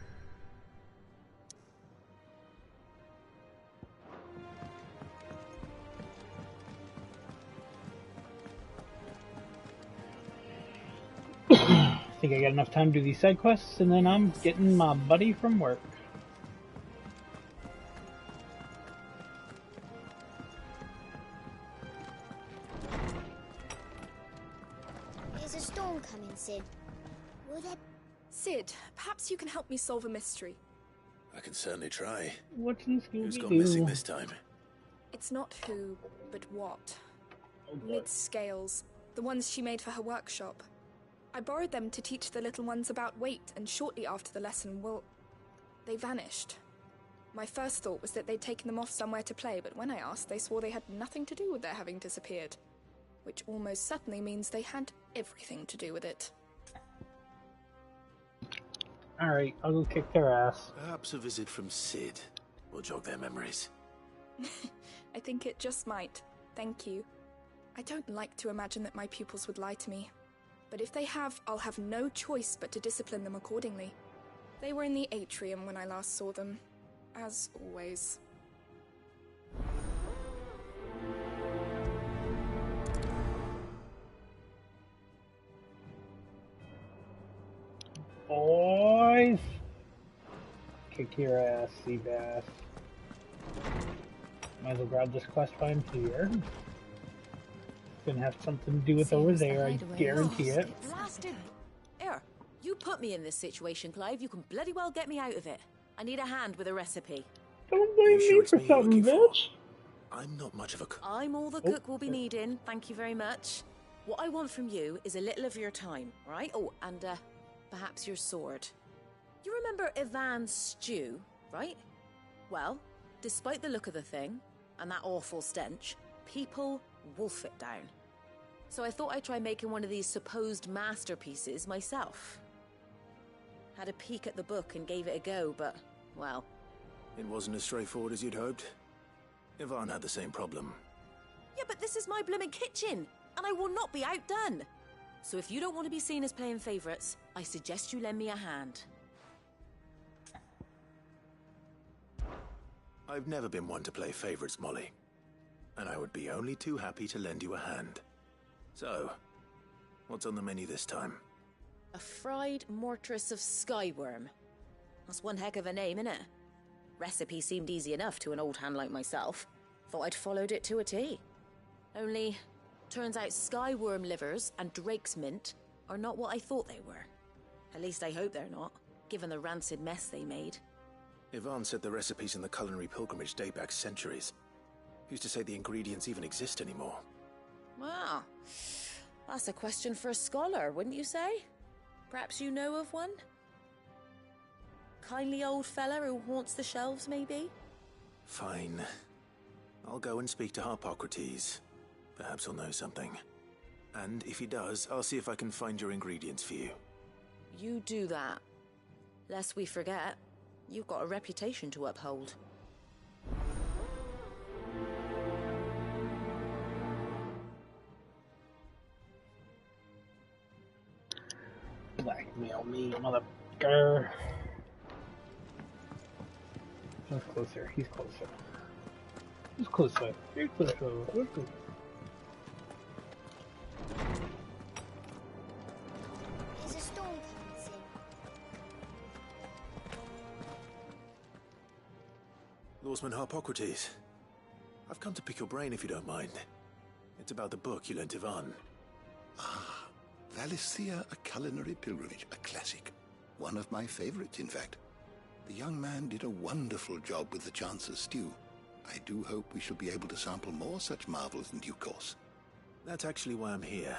I think I got enough time to do these side quests, and then I'm getting my buddy from work. There's a storm coming, Sid. Will there... Sid, perhaps you can help me solve a mystery. I can certainly try. What's in Scooby-Doo? Who's gone missing this time? It's not who, but what. Oh, Mid's scales, the ones she made for her workshop. I borrowed them to teach the little ones about weight, and shortly after the lesson, well, they vanished. My first thought was that they'd taken them off somewhere to play, but when I asked, they swore they had nothing to do with their having disappeared. Which almost certainly means they had everything to do with it. Alright, I'll go kick their ass. Perhaps a visit from Sid will jog their memories. I think it just might. Thank you. I don't like to imagine that my pupils would lie to me. But if they have, I'll have no choice but to discipline them accordingly. They were in the atrium when I last saw them. As always. Boys! Kick your ass, Seabass. Might as well grab this quest find here. It's gonna have something to do with over there, I guarantee it. Blasted! Here, you put me in this situation, Clive. You can bloody well get me out of it. I need a hand with a recipe. Don't blame me for something, bitch. I'm not much of a cook. I'm all the cook will be needing. Thank you very much. What I want from you is a little of your time, right? Oh, and perhaps your sword. You remember Ivan's stew, right? Well, despite the look of the thing and that awful stench, people wolf it down. So I thought I'd try making one of these supposed masterpieces myself. Had a peek at the book and gave it a go, but, well... It wasn't as straightforward as you'd hoped. Ivan had the same problem. Yeah, but this is my blooming kitchen, and I will not be outdone. So if you don't want to be seen as playing favourites, I suggest you lend me a hand. I've never been one to play favourites, Molly. And I would be only too happy to lend you a hand. So, what's on the menu this time? A fried mortress of skyworm. That's one heck of a name, innit? Recipe seemed easy enough to an old hand like myself. Thought I'd followed it to a T. Only, turns out skyworm livers and drake's mint are not what I thought they were. At least I hope they're not, given the rancid mess they made. Yvonne said the recipes in the culinary pilgrimage date back centuries. Who's to say the ingredients even exist anymore? Well, that's a question for a scholar, wouldn't you say? Perhaps you know of one? Kindly old fella who haunts the shelves, maybe? Fine. I'll go and speak to Harpocrates. Perhaps he'll know something. And if he does, I'll see if I can find your ingredients for you. You do that. Lest we forget, you've got a reputation to uphold. Blackmail me, motherfucker. He's closer. He's closer. He's closer. He's closer. He's closer. There's a storm coming, Sid. Lawsman Harpocrates. I've come to pick your brain if you don't mind. It's about the book you lent Yvonne. Ah, Valisthea, A Culinary Pilgrimage, a classic. One of my favorites, in fact. The young man did a wonderful job with the Chance's stew. I do hope we shall be able to sample more such marvels in due course. That's actually why I'm here.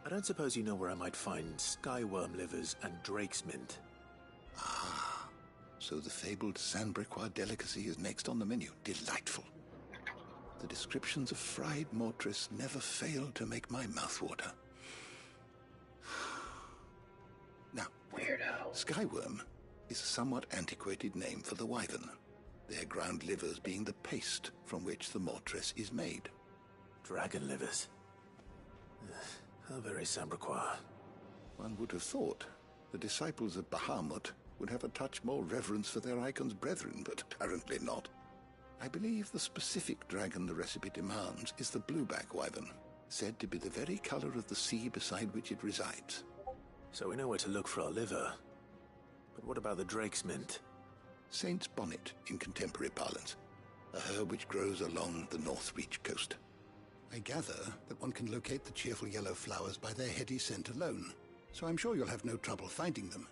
I don't suppose you know where I might find skyworm livers and drake's mint. Ah, so the fabled Sandbrequois delicacy is next on the menu. Delightful. The descriptions of fried mortress never fail to make my mouth water. Now, weirdo. Skyworm is a somewhat antiquated name for the wyvern, their ground livers being the paste from which the mortress is made. Dragon livers. How very Sandbrequois. One would have thought the disciples of Bahamut would have a touch more reverence for their icon's brethren, but apparently not. I believe the specific dragon the recipe demands is the blueback wyvern, said to be the very color of the sea beside which it resides. So we know where to look for our liver. But what about the drake's mint? Saint's bonnet in contemporary parlance, a herb which grows along the North Reach coast. I gather that one can locate the cheerful yellow flowers by their heady scent alone, so I'm sure you'll have no trouble finding them.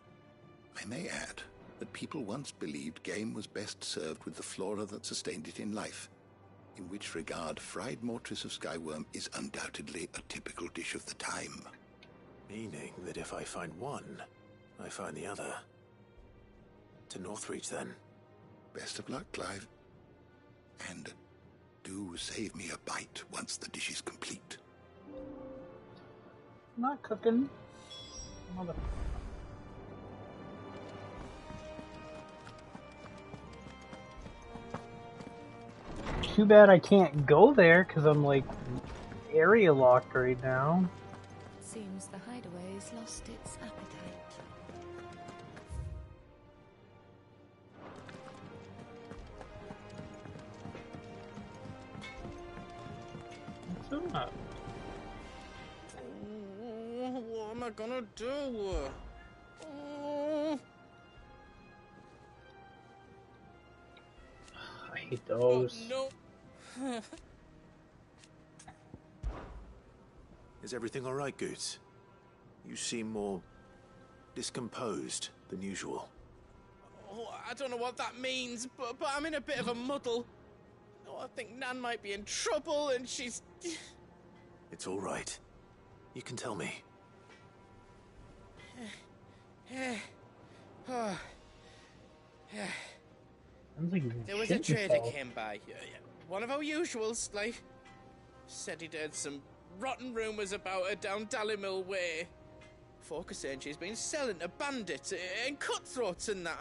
I may add that people once believed game was best served with the flora that sustained it in life, in which regard fried mortress of skyworm is undoubtedly a typical dish of the time. Meaning that if I find one, I find the other. To Northreach, then. Best of luck, Clive. And do save me a bite once the dish is complete. Not cooking. Mother. Too bad I can't go there because I'm like area locked right now. Seems the hideaway's lost its appetite. What's up? What am I gonna do? I hate those. Oh, no. Is everything all right, Goots? You seem more discomposed than usual. Oh, I don't know what that means, but I'm in a bit of a muddle. Oh, I think Nan might be in trouble, and she's... It's all right. You can tell me. There was a trader came by. One of our usuals, like. Said he'd heard some rotten rumours about her down Dallimil Way. Folk are saying she's been selling to bandits and cutthroats and that.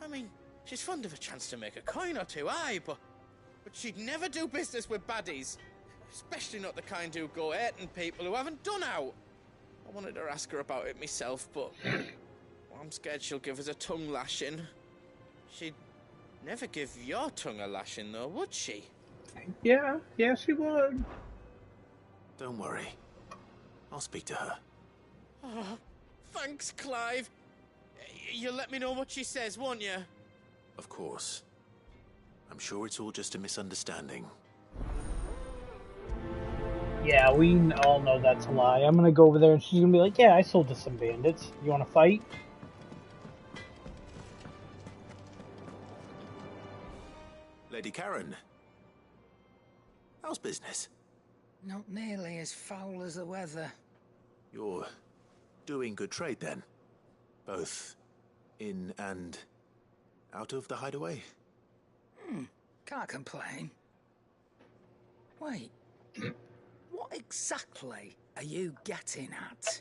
I mean, she's fond of a chance to make a coin or two, aye, but she'd never do business with baddies. Especially not the kind who go hurting people who haven't done out. I wanted to ask her about it myself, but I'm scared she'll give us a tongue lashing. She'd never give your tongue a lashing, though, would she? Yeah, she would. Don't worry. I'll speak to her. Oh, thanks, Clive. You'll let me know what she says, won't you? Of course. I'm sure it's all just a misunderstanding. Yeah, we all know that's a lie. I'm gonna go over there and she's gonna be like, yeah, I sold to some bandits. You wanna fight? Lady Karen. How's business? Not nearly as foul as the weather. You're doing good trade then? Both in and out of the hideaway? Can't complain. Wait, what exactly are you getting at?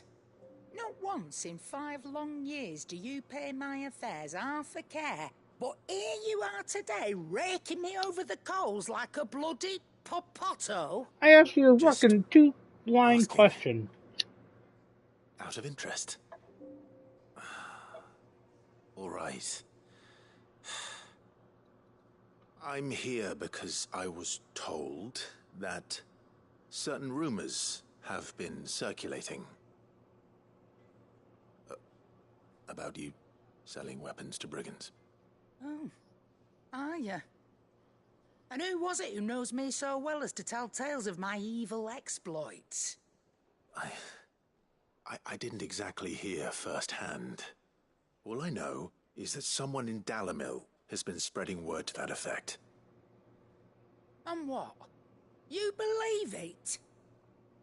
Not once in 5 long years do you pay my affairs half a care, but here you are today, raking me over the coals like a bloody popoto? I asked you a fucking 2-line question. Out of interest. All right. I'm here because I was told that certain rumors have been circulating about you selling weapons to brigands. Oh, are ya? And who was it who knows me so well as to tell tales of my evil exploits? I didn't exactly hear firsthand. All I know is that someone in Dalimil has been spreading word to that effect. And what? You believe it?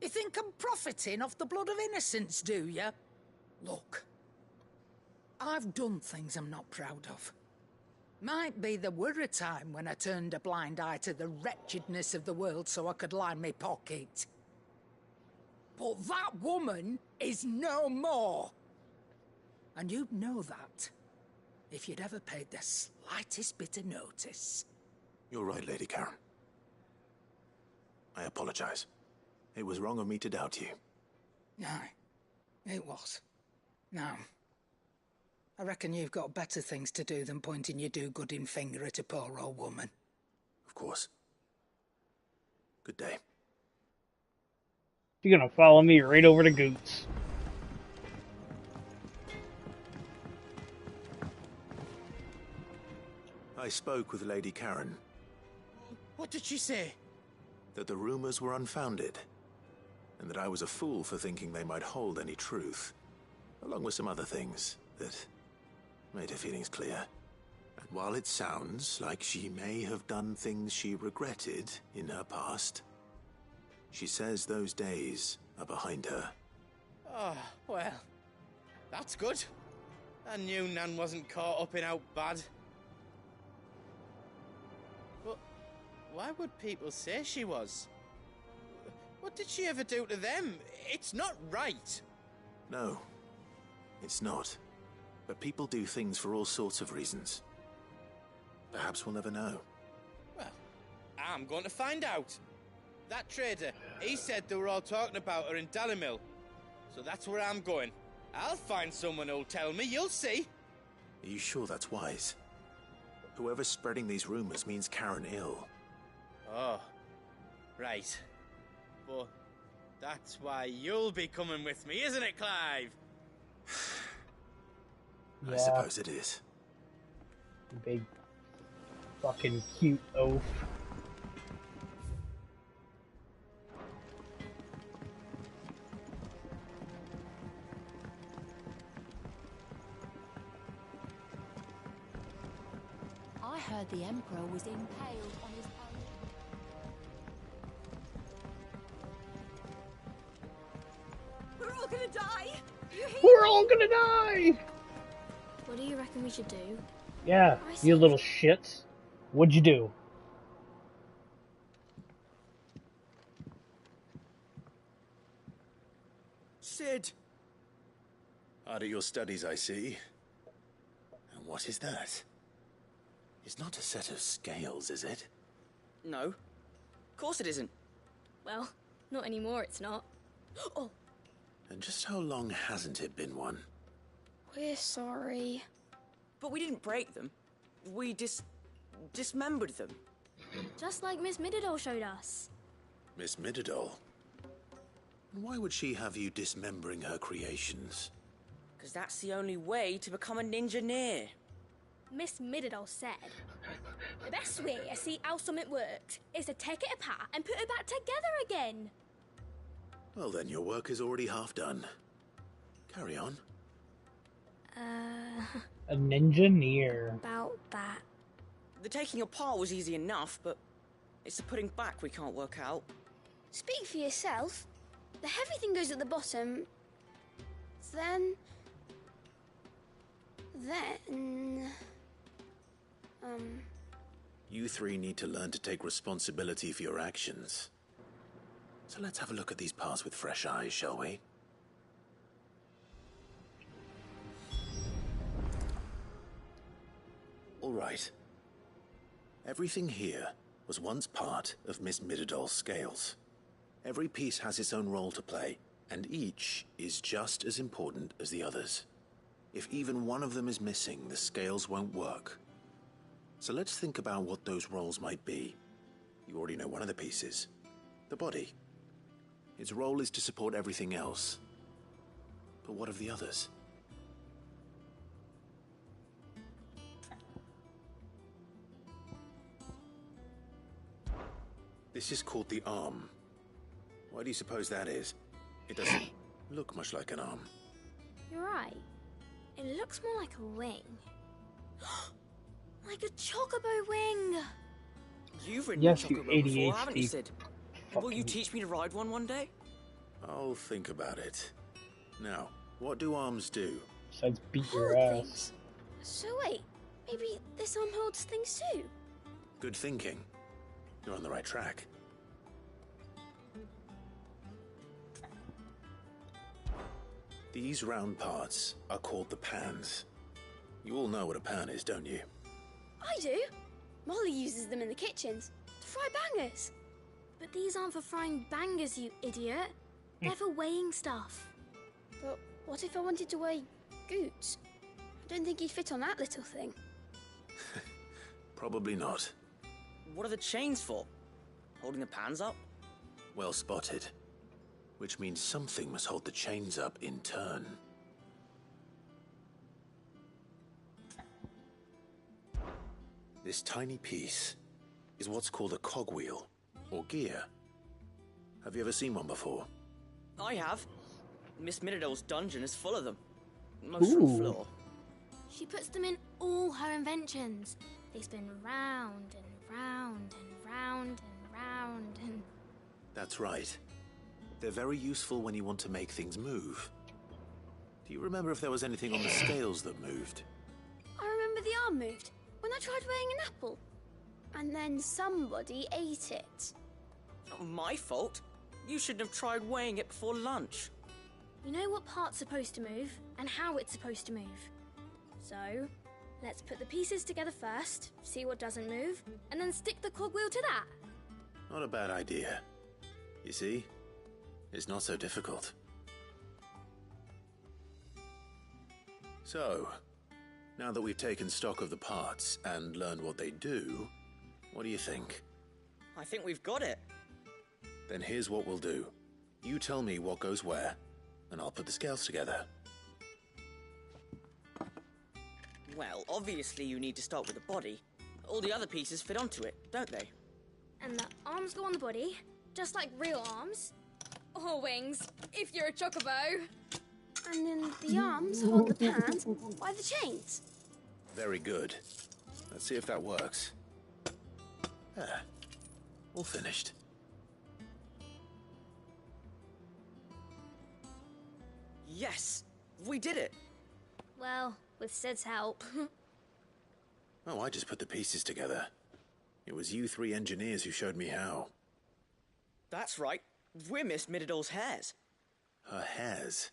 You think I'm profiting off the blood of innocents, do you? Look, I've done things I'm not proud of. Might be there were a time when I turned a blind eye to the wretchedness of the world so I could line my pocket. But that woman is no more. And you'd know that if you'd ever paid the slightest bit of notice. You're right, Lady Karen. I apologize. It was wrong of me to doubt you. Aye, it was. Now, I reckon you've got better things to do than pointing your do-gooding finger at a poor old woman. Of course. Good day. You're gonna follow me right over to Goots. I spoke with Lady Karen. What did she say? That the rumors were unfounded, and that I was a fool for thinking they might hold any truth, along with some other things that made her feelings clear. And while it sounds like she may have done things she regretted in her past, she says those days are behind her. Oh, well, that's good. I knew Nan wasn't caught up in out bad. But why would people say she was? What did she ever do to them? It's not right. No, it's not. But people do things for all sorts of reasons. Perhaps we'll never know. Well, I'm going to find out. That trader, he said they were all talking about her in Dalimil. So that's where I'm going. I'll find someone who'll tell me, you'll see. Are you sure that's wise? Whoever's spreading these rumors means Karen ill. Oh, right. But that's why you'll be coming with me, isn't it, Clive? I suppose it is. Big fucking cute oaf. I heard the Emperor was impaled on his own. We're all gonna die! We're all gonna die! What do you reckon we should do? Yeah, you little shits. What'd you do? Sid! Hard at your studies, I see. And what is that? It's not a set of scales, is it? No. Of course it isn't. Well, not anymore, it's not. Oh! And just how long hasn't it been one? We're sorry. But we didn't break them. We dismembered them. Just like Miss Mididol showed us. Miss Mididol? Why would she have you dismembering her creations? Because that's the only way to become a ninja-near. Miss Mididol said, the best way to see how something works is to take it apart and put it back together again. Well then, your work is already half done. Carry on. A ninja-near. About that. The taking apart was easy enough, but it's the putting back we can't work out. Speak for yourself. The heavy thing goes at the bottom. Then... You three need to learn to take responsibility for your actions. So let's have a look at these parts with fresh eyes, shall we? All right. Everything here was once part of Miss Midadol's scales. Every piece has its own role to play, and each is just as important as the others. If even one of them is missing, the scales won't work. So let's think about what those roles might be. You already know one of the pieces, the body. Its role is to support everything else. But what of the others? This is called the arm. Why do you suppose that is? It doesn't look much like an arm. You're right. It looks more like a wing. Like a chocobo wing! You've ridden Yes, a you chocobo before, haven't you, ADHD. Sid? Will you teach me to ride one day? I'll think about it. Now, what do arms do? Besides beat your Hold ass. things. So wait, maybe this arm holds things too? Good thinking. You're on the right track. These round parts are called the pans. You all know what a pan is, don't you? I do. Molly uses them in the kitchens to fry bangers. But these aren't for frying bangers, you idiot. They're for weighing stuff. But what if I wanted to weigh Goots? I don't think he'd fit on that little thing. Probably not. What are the chains for? Holding the pans up? Well spotted. Which means something must hold the chains up in turn. This tiny piece is what's called a cogwheel, or gear. Have you ever seen one before? I have. Miss Midadol's dungeon is full of them. Most from the floor. She puts them in all her inventions. They spin round and round and round and round and... That's right. They're very useful when you want to make things move. Do you remember if there was anything on the scales that moved? I remember the arm moved when I tried weighing an apple. And then somebody ate it. Not my fault. You shouldn't have tried weighing it before lunch. You know what part's supposed to move and how it's supposed to move. So, let's put the pieces together first, see what doesn't move, and then stick the cogwheel to that. Not a bad idea. You see? It's not so difficult. So, now that we've taken stock of the parts and learned what they do, what do you think? I think we've got it. Then here's what we'll do. You tell me what goes where, and I'll put the scales together. Well, obviously you need to start with the body. All the other pieces fit onto it, don't they? And the arms go on the body, just like real arms. Or wings, if you're a chocobo. And then the arms hold the pans by the chains. Very good. Let's see if that works. There. All finished. Yes! We did it! Well, with Sid's help. Oh, I just put the pieces together. It was you three engineers who showed me how. That's right. We're Miss Midadol's hares. Her hairs?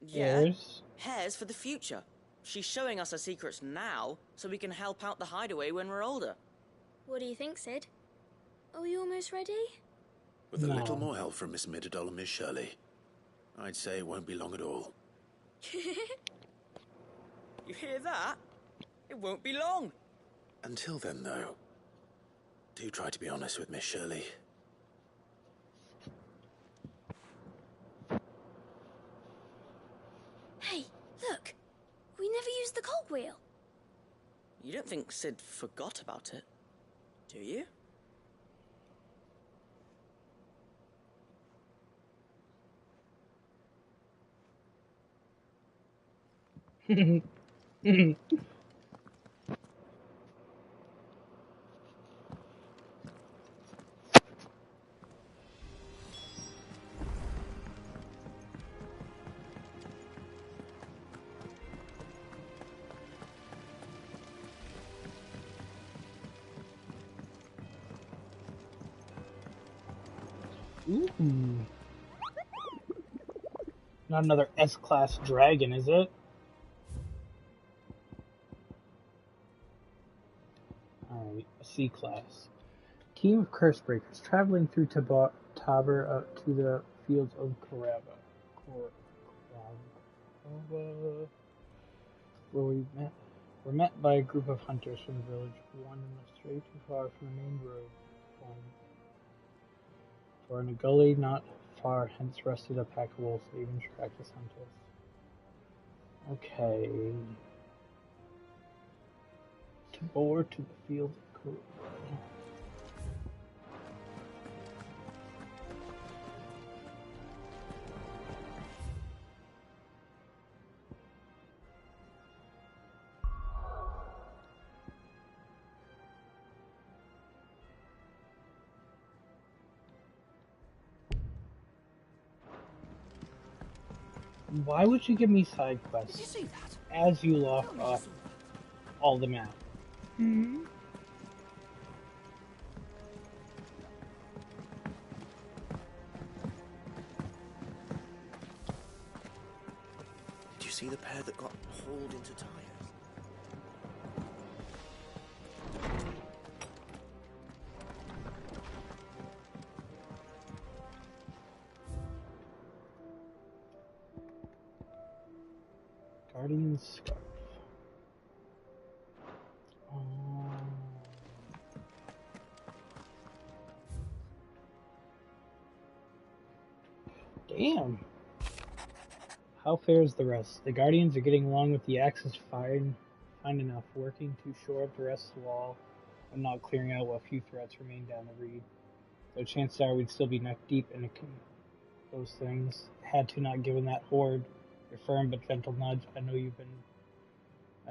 Yeah. Hairs? Hares for the future. She's showing us her secrets now, so we can help out the hideaway when we're older. What do you think, Sid? Are you almost ready? With a little more help from Miss Midadol and Miss Shirley, I'd say it won't be long at all. You hear that? It won't be long. Until then, though, do try to be honest with Miss Shirley. Hey, look! We never used the cogwheel. You don't think Sid forgot about it, do you? Ooh. Not another S-class dragon, is it? Alright, a C-class. Team of Cursebreakers traveling through Tabor to the fields of Korava. Where we're met by a group of hunters from the village who wandered stray too far from the main road. For in a gully not far hence rested a pack of wolves that even practice hunters. Okay. Tabor to the field of Korava. Why would you give me side quests as you lock off all the map? Hmm? Did you see the pair that got hauled into tires? Guardian Scarf. Damn. How fares the rest? The Guardians are getting along with the axes fine enough, working to shore up the rest of the wall and not clearing out what few threats remain down the reed. Though chances are we'd still be neck deep in those things. Had to not given that horde your firm but gentle nudge. I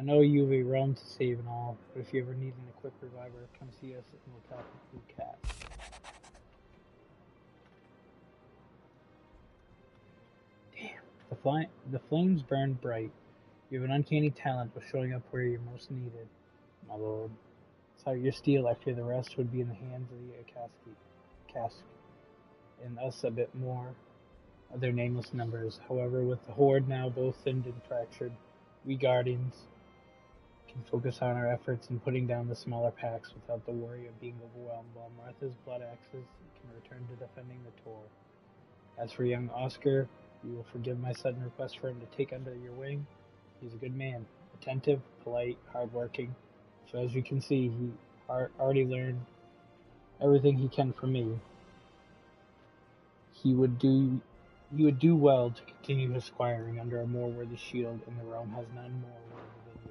know you've a realm to save and all, but if you ever need an equipped reviver, come see us and we'll tap a blue cat. Damn. The flames burn bright. You have an uncanny talent of showing up where you're most needed, my lord. Without your steel, I fear the rest would be in the hands of the Eseehchcnerf, and us a bit more of their nameless numbers. However, with the horde now both thinned and fractured, we Guardians can focus on our efforts in putting down the smaller packs without the worry of being overwhelmed, while Martha's blood axes can return to defending the Tor. As for young Oscar, you will forgive my sudden request for him to take under your wing. He's a good man, attentive, polite, hardworking. So as you can see, he already learned everything he can from me. He would do well to continue his squiring under a more worthy shield, and the realm has none more worthy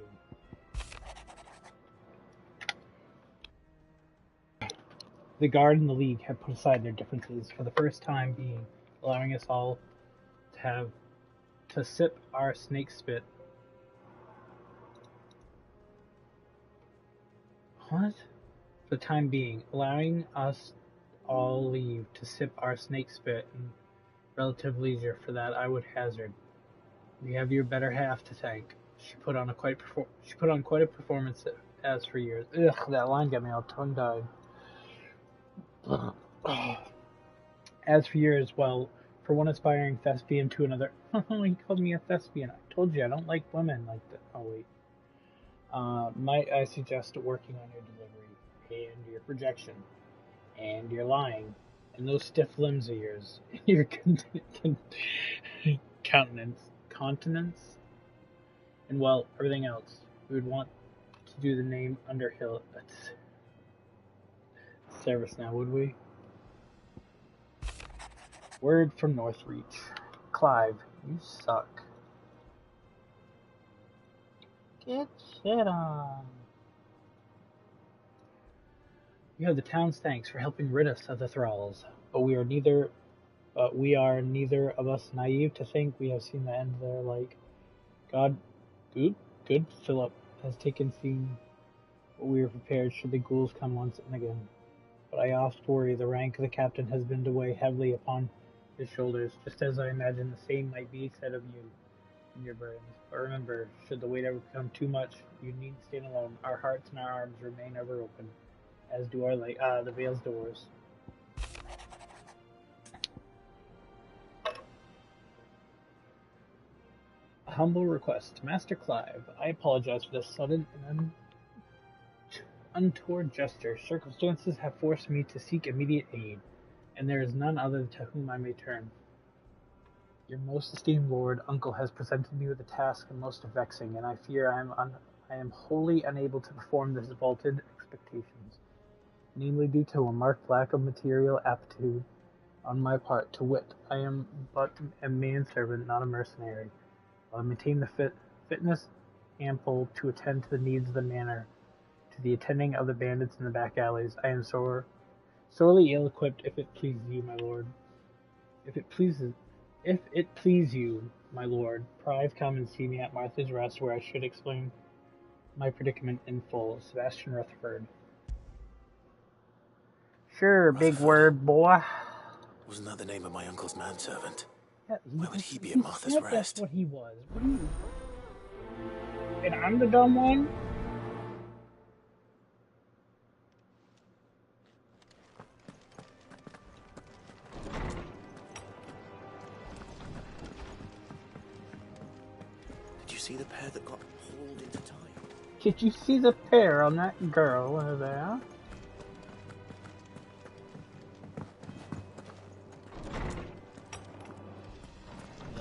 than you. The Guard and the League have put aside their differences for the first time being, allowing us all to sip our snake spit. What? For the time being, allowing us all leave to sip our snake spit in relative leisure. For that I would hazard. We have your better half to thank. She put on quite a performance as for years. Ugh, that line got me all tongue-tied. As for years, well, for one aspiring thespian to another. He called me a thespian. I told you I don't like women like that. Oh wait. Might I suggest working on your delivery and your projection and your lying and those stiff limbs of yours, your continence, and well, everything else. We would want to do the name Underhill service now, would we? Word from Northreach. Clive, you suck. Get shit on. You have the town's thanks for helping rid us of the thralls, but we are neither of us naive to think we have seen the end of their like. Good Philip has seen what we are prepared should the ghouls come once and again. But I oft worry the rank of the captain has been to weigh heavily upon his shoulders, just as I imagine the same might be said of you and your brains. But remember, should the weight ever become too much, you needn't stand alone. Our hearts and our arms remain ever open, as do the Vale's doors. humble request. Master Clive, I apologize for this sudden and untoward gesture. Circumstances have forced me to seek immediate aid, and there is none other to whom I may turn. Your most esteemed lord, uncle, has presented me with a task most vexing, and I fear I am wholly unable to perform this vaulted expectations, namely due to a marked lack of material aptitude on my part. To wit, I am but a manservant, not a mercenary. While I maintain the fitness ample to attend to the needs of the manor, to the attending of the bandits in the back alleys, I am sorely ill-equipped. If it please you, my lord. If it please you, my lord, pray come and see me at Martha's Rest, where I should explain my predicament in full. Sebastian Rutherford. Sure, big word, boy. Wasn't that the name of my uncle's manservant? Yeah, Why would he be at Martha's Rest? That's what he was. What do you... And I'm the dumb one? Did you see the pair that got hauled into time? Did you see the pair on that girl over there?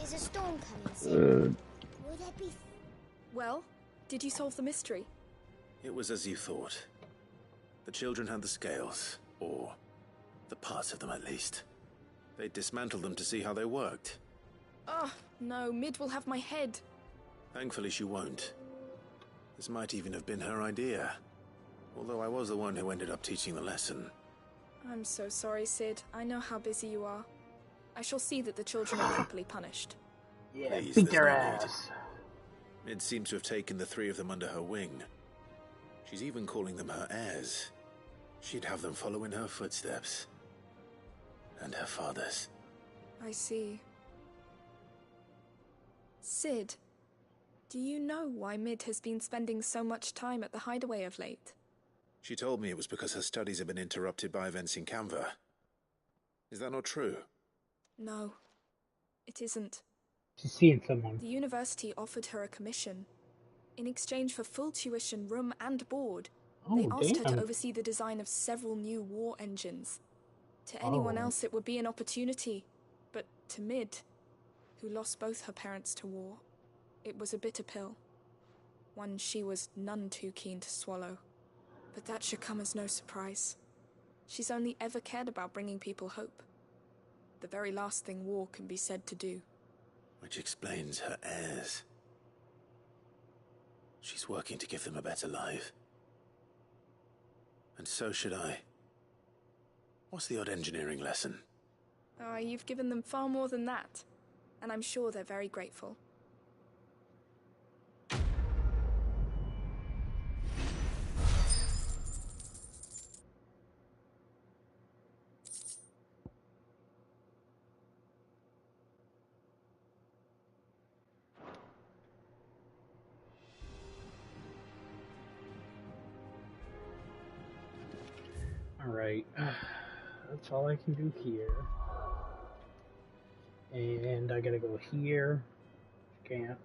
Is a storm coming soon? Will there be... Well, did you solve the mystery? It was as you thought. The children had the scales, or the parts of them at least. They dismantled them to see how they worked. Oh, no, Mid will have my head. Thankfully she won't. This might even have been her idea. Although I was the one who ended up teaching the lesson. I'm so sorry, Sid. I know how busy you are. I shall see that the children are properly punished. Yeah, Please, beat there's their no ass. need. Mid seems to have taken the three of them under her wing. She's even calling them her heirs. She'd have them follow in her footsteps. And her father's. I see. Sid, do you know why Mid has been spending so much time at the hideaway of late? She told me it was because her studies have been interrupted by events in Canva. Is that not true? No, it isn't. She's seeing someone. The university offered her a commission. In exchange for full tuition, room and board, they asked her to oversee the design of several new war engines. To anyone else it would be an opportunity, but to Mid, who lost both her parents to war, it was a bitter pill. One she was none too keen to swallow. But that should come as no surprise. She's only ever cared about bringing people hope. The very last thing war can be said to do. Which explains her heirs. She's working to give them a better life. And so should I. What's the odd engineering lesson? You've given them far more than that. And I'm sure they're very grateful. Alright, that's all I can do here. And I gotta go here. Can't.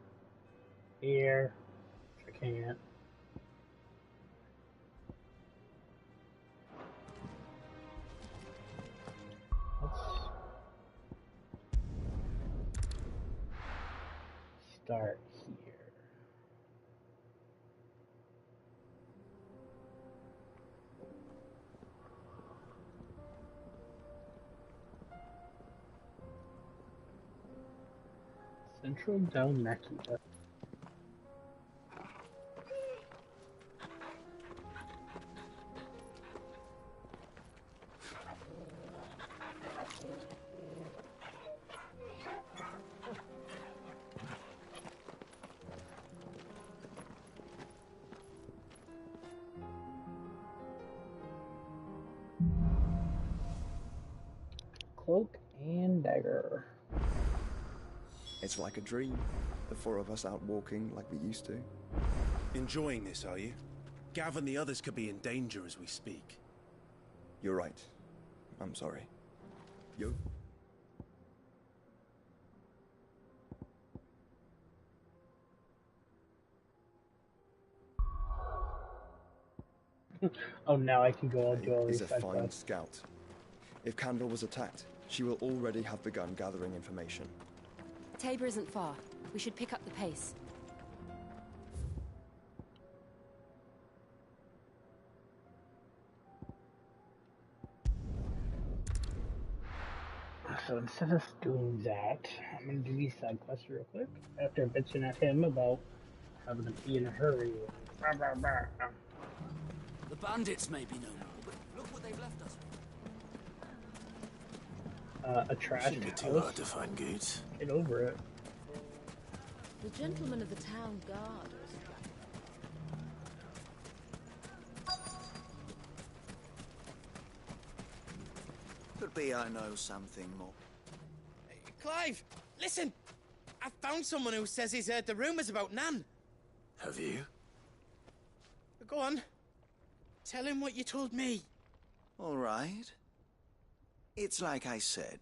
Here. I can't. Let's start here. Central Dalmatia. Cloak and dagger. It's like a dream. The four of us out walking like we used to. Enjoying this, are you? Gav and the others could be in danger as we speak. You're right. I'm sorry. Yo. Oh, now I can go. I'll do a Is a reset fine quest. scout. If Candle was attacked, she will already have begun gathering information. Tabor isn't far. We should pick up the pace. So instead of doing that, I'm gonna do these side quests real quick. After bitching at him about having to be in a hurry. The bandits may be no more, but look what they've left us. A trash Shouldn't be too house. hard to find, Goots. Get over it. The gentleman of the town guard. Could be I know something more. Hey, Clive, listen! I found someone who says he's heard the rumours about Nan. Have you? Go on. Tell him what you told me. All right. It's like I said.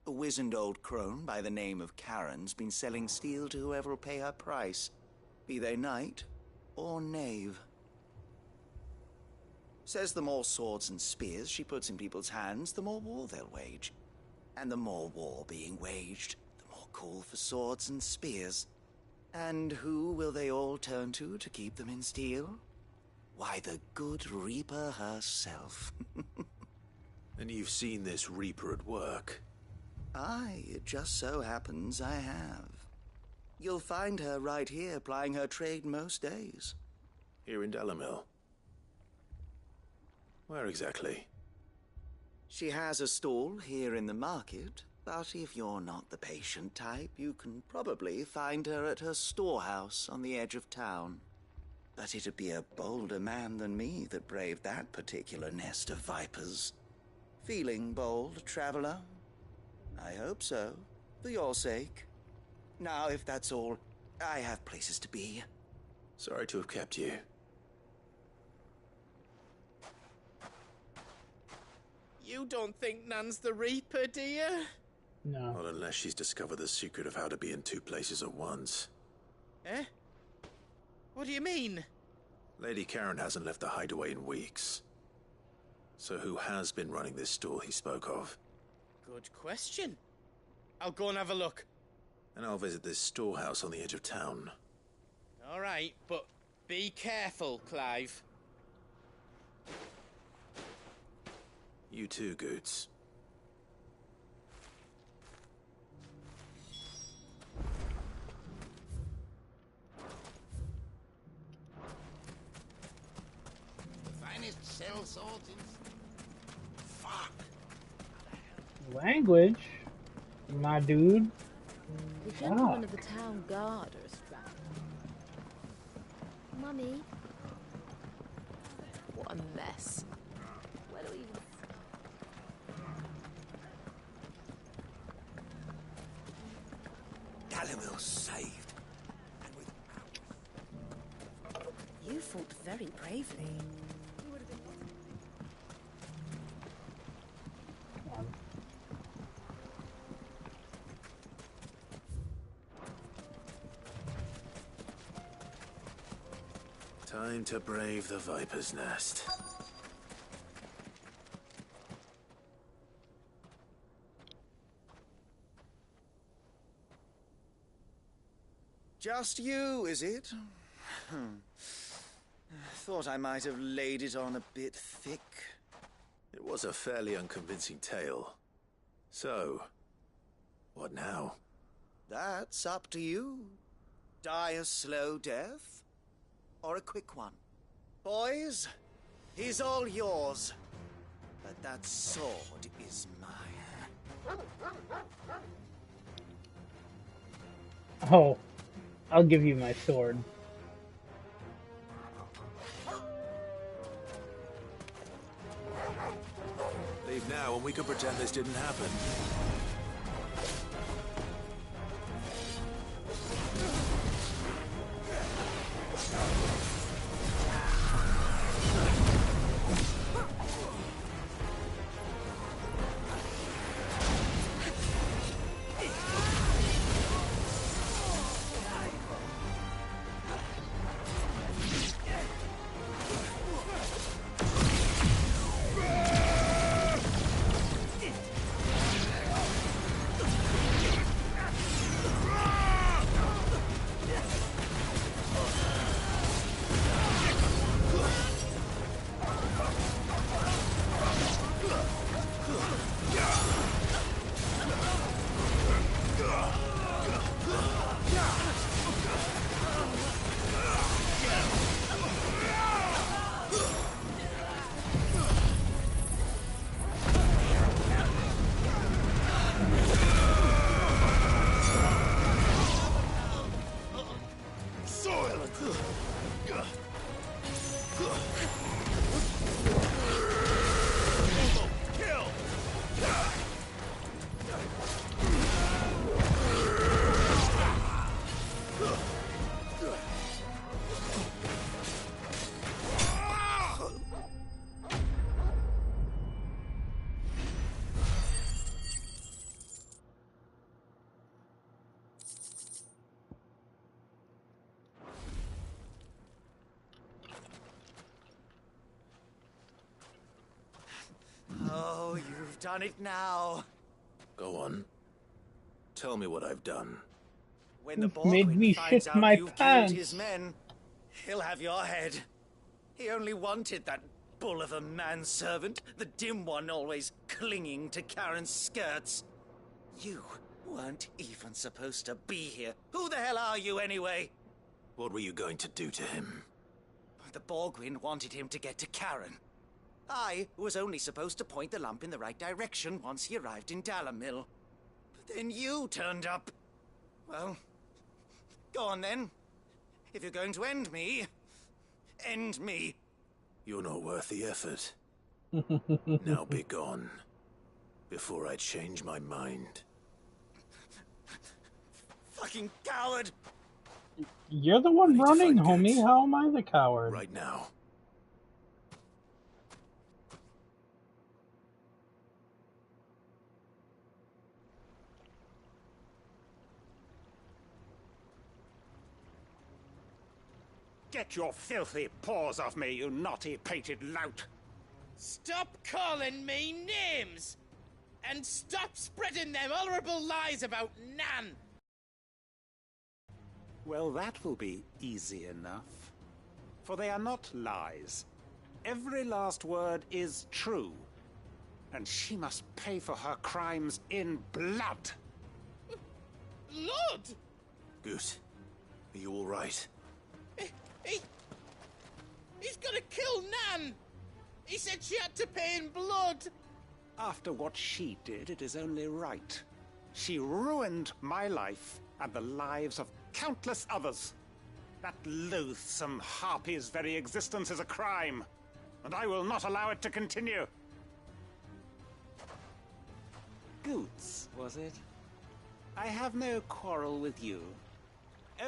A wizened old crone by the name of Karen's been selling steel to whoever'll pay her price, be they knight or knave. Says the more swords and spears she puts in people's hands, the more war they'll wage. And the more war being waged, the more call for swords and spears. And who will they all turn to keep them in steel? Why, the good Reaper herself. And you've seen this Reaper at work? Aye, it just so happens I have. You'll find her right here plying her trade most days. Here in Dalimil? Where exactly? She has a stall here in the market, but if you're not the patient type, you can probably find her at her storehouse on the edge of town. But it'd be a bolder man than me that braved that particular nest of vipers. Feeling bold, traveler? I hope so, for your sake. Now, if that's all, I have places to be. Sorry to have kept you. You don't think Nan's the Reaper, do you? No. Not unless she's discovered the secret of how to be in two places at once. Eh? What do you mean? Lady Karen hasn't left the hideaway in weeks. So who has been running this stall he spoke of? Good question. I'll go and have a look. And I'll visit this storehouse on the edge of town. All right, but be careful, Clive. You too, Goots. The finest cell swords in... Fuck! Language, my dude. The gentleman of the town guard are strapped. Mummy. What a mess. Where do we even... Dalimil's saved. You fought very bravely. Time to brave the Viper's Nest. Just you, is it? Thought I might have laid it on a bit thick. It was a fairly unconvincing tale. So, what now? That's up to you. Die a slow death, or a quick one. Boys, he's all yours. But that sword is mine. Oh, I'll give you my sword. Leave now and we can pretend this didn't happen. Oh, you've done it now. Go on. Tell me what I've done. When the Made Borgwyn me finds shit out my you've killed his pants. men, he'll have your head. He only wanted that bull of a manservant, the dim one always clinging to Karen's skirts. You weren't even supposed to be here. Who the hell are you anyway? What were you going to do to him? The Borgwyn wanted him to get to Karen. I was only supposed to point the lamp in the right direction once he arrived in Dalamil. But then you turned up. Well, go on then. If you're going to end me, end me. You're not worth the effort. Now be gone, before I change my mind. Fucking coward! You're the one running, homie. How am I the coward? Right now. Get your filthy paws off me, you naughty-pated lout! Stop calling me names! And stop spreading them horrible lies about Nan! Well, that will be easy enough. For they are not lies. Every last word is true. And she must pay for her crimes in blood. Lord! Goose, are you all right? He's gonna kill Nan! He said she had to pay in blood! After what she did, it is only right. She ruined my life and the lives of countless others. That loathsome harpy's very existence is a crime, and I will not allow it to continue. Goots, was it? I have no quarrel with you.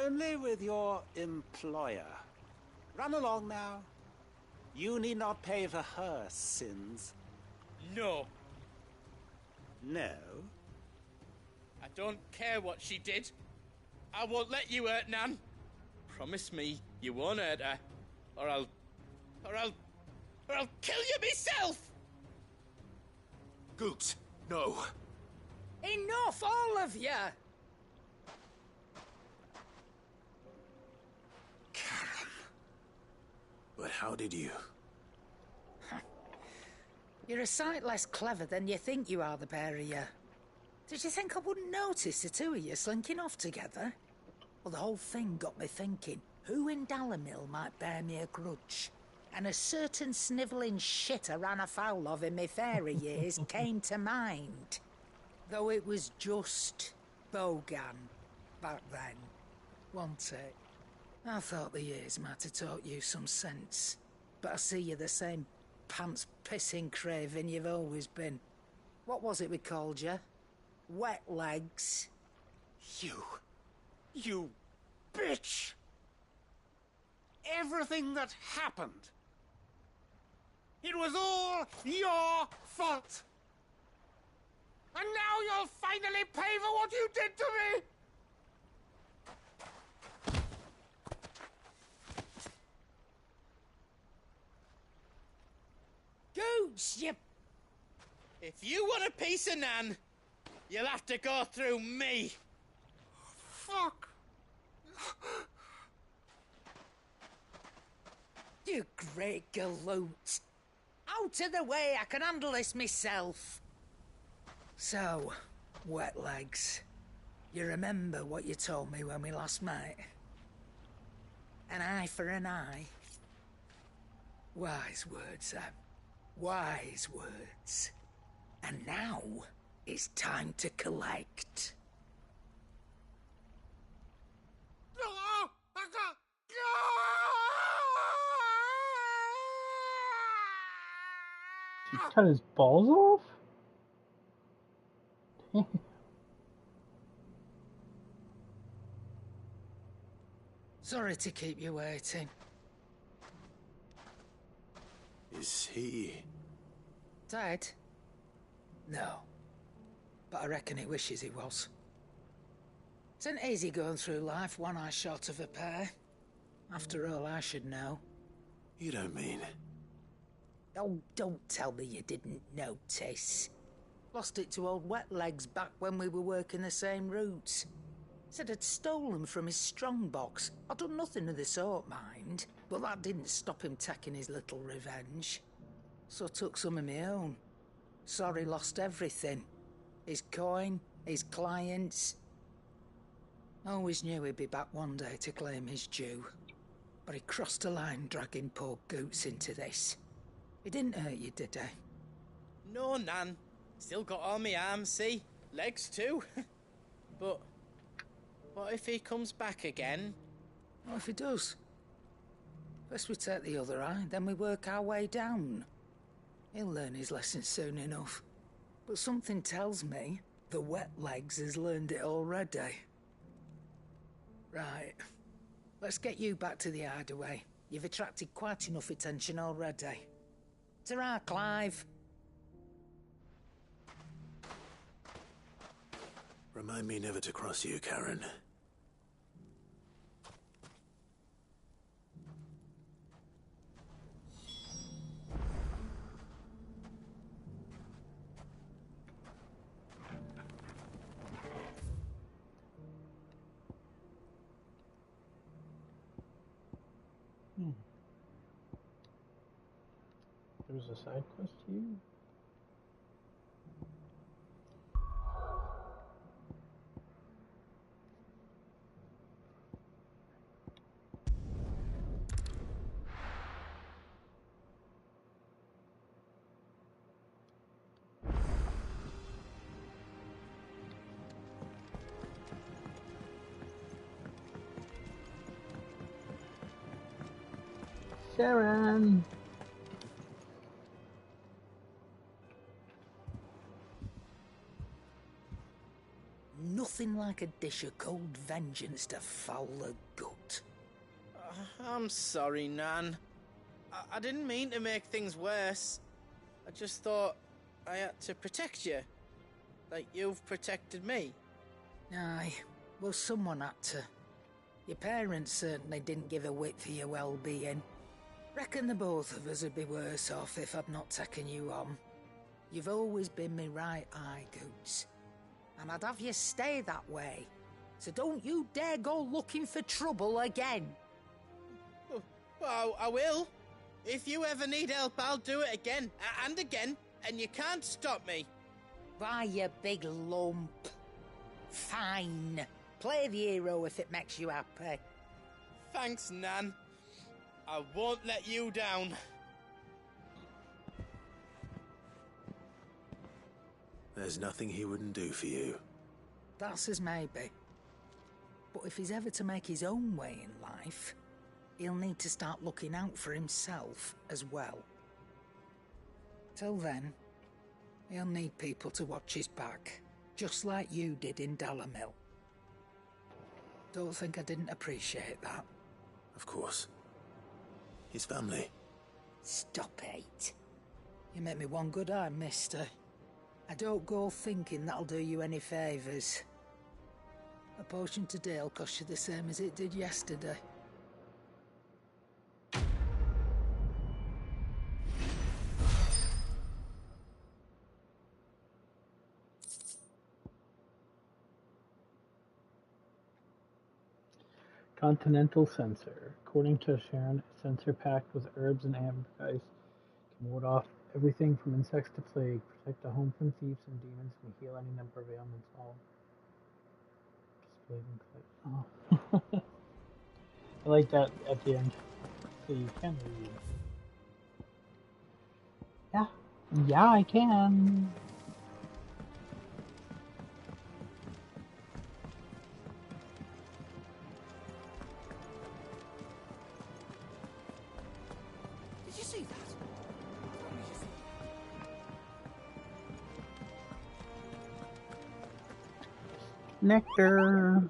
Only with your employer. Run along now. You need not pay for her sins. No. No? I don't care what she did. I won't let you hurt Nan. Promise me you won't hurt her, or I'll kill you myself! Goots, no. Enough, all of you! But how did you? You're a sight less clever than you think you are, the pair of you. Did you think I wouldn't notice the two of you slinking off together? Well, the whole thing got me thinking, who in Dalamil might bear me a grudge? And a certain snivelling shit I ran afoul of in my fairy years came to mind. Though it was just Bogan back then, wasn't it? I thought the years might have taught you some sense, but I see you're the same pants-pissing craven you've always been. What was it we called you? Wet legs? You bitch! Everything that happened, it was all your fault! And now you'll finally pay for what you did to me! Gooch, you... If you want a piece of Nan, you'll have to go through me. Fuck! You great galoot. Out of the way, I can handle this myself. So, wet legs, you remember what you told me when we last met? An eye for an eye. Wise words, Sam. Wise words. And now, it's time to collect. He cut his balls off? Sorry to keep you waiting. Is he... Dead? No. But I reckon he wishes he was. It isn't easy going through life one eye short of a pair. After all, I should know. You don't mean... Oh, don't tell me you didn't notice. Lost it to old Wet Legs back when we were working the same routes. Said I'd stolen from his strongbox. I'd done nothing of the sort, mind, but that didn't stop him taking his little revenge. So I took some of my own. Sorry, lost everything. His coin, his clients. Always knew he'd be back one day to claim his due. But he crossed a line dragging poor Goots into this. He didn't hurt you, did he? No, Nan. Still got all my arms, see? Legs too. But what if he comes back again? What if he does? First we take the other eye, then we work our way down. He'll learn his lesson soon enough. But something tells me the Wet Legs has learned it already. Right. Let's get you back to the hideaway. You've attracted quite enough attention already. Ta-ra, Clive. Remind me never to cross you, Karen. There's a side quest here. Sharon! Nothing like a dish of cold vengeance to foul the gut. I'm sorry, Nan. I didn't mean to make things worse. I just thought I had to protect you. Like you've protected me. Aye, well, someone had to. Your parents certainly didn't give a whit for your well-being. Reckon the both of us would be worse off if I'd not taken you on. You've always been me right eye, Goots. And I'd have you stay that way. So don't you dare go looking for trouble again. Well, I will. If you ever need help, I'll do it again and again, and you can't stop me. Why, you big lump. Fine. Play the hero if it makes you happy. Thanks, Nan. I won't let you down. There's nothing he wouldn't do for you. That's as maybe. But if he's ever to make his own way in life, he'll need to start looking out for himself as well. Till then, he'll need people to watch his back, just like you did in Dalamil. Don't think I didn't appreciate that. Of course. His family. Stop it. You make me one good eye, mister. I don't go thinking that'll do you any favours. A potion today'll cost you the same as it did yesterday. Continental sensor. According to Sharon, a sensor packed with herbs and ambergris can ward off everything from insects to plague, protect the home from thieves and demons, and heal any number of ailments. All displayed in I like that at the end. So you can read. Yeah, I can. Did you see that? Nectar.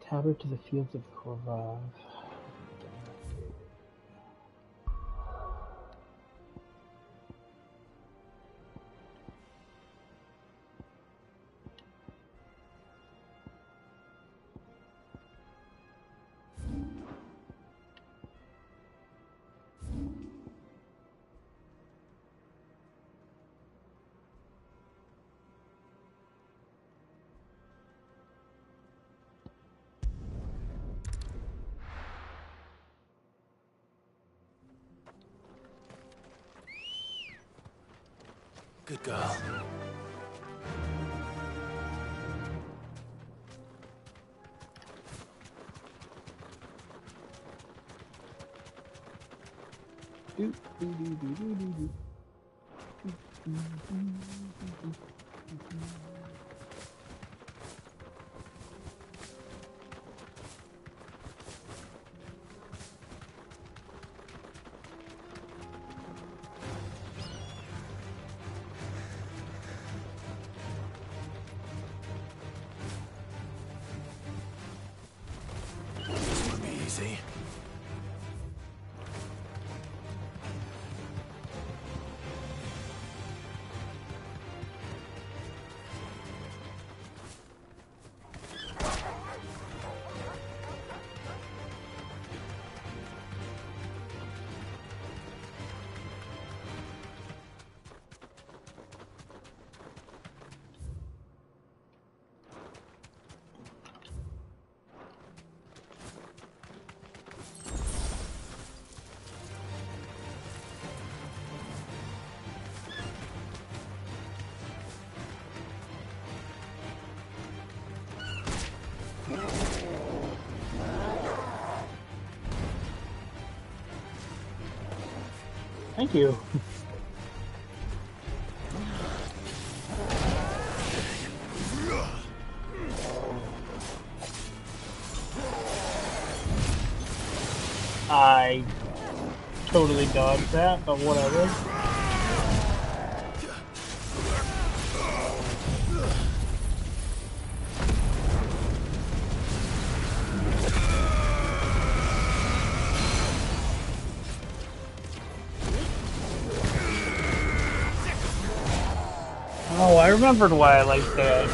Tabard to the fields of Korvav. Good girl. This won't be easy. Thank you. I totally dodged that, but whatever. Oh, I remembered why I liked the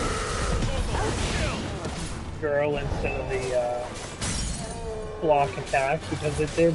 girl instead of the block attack, because it did.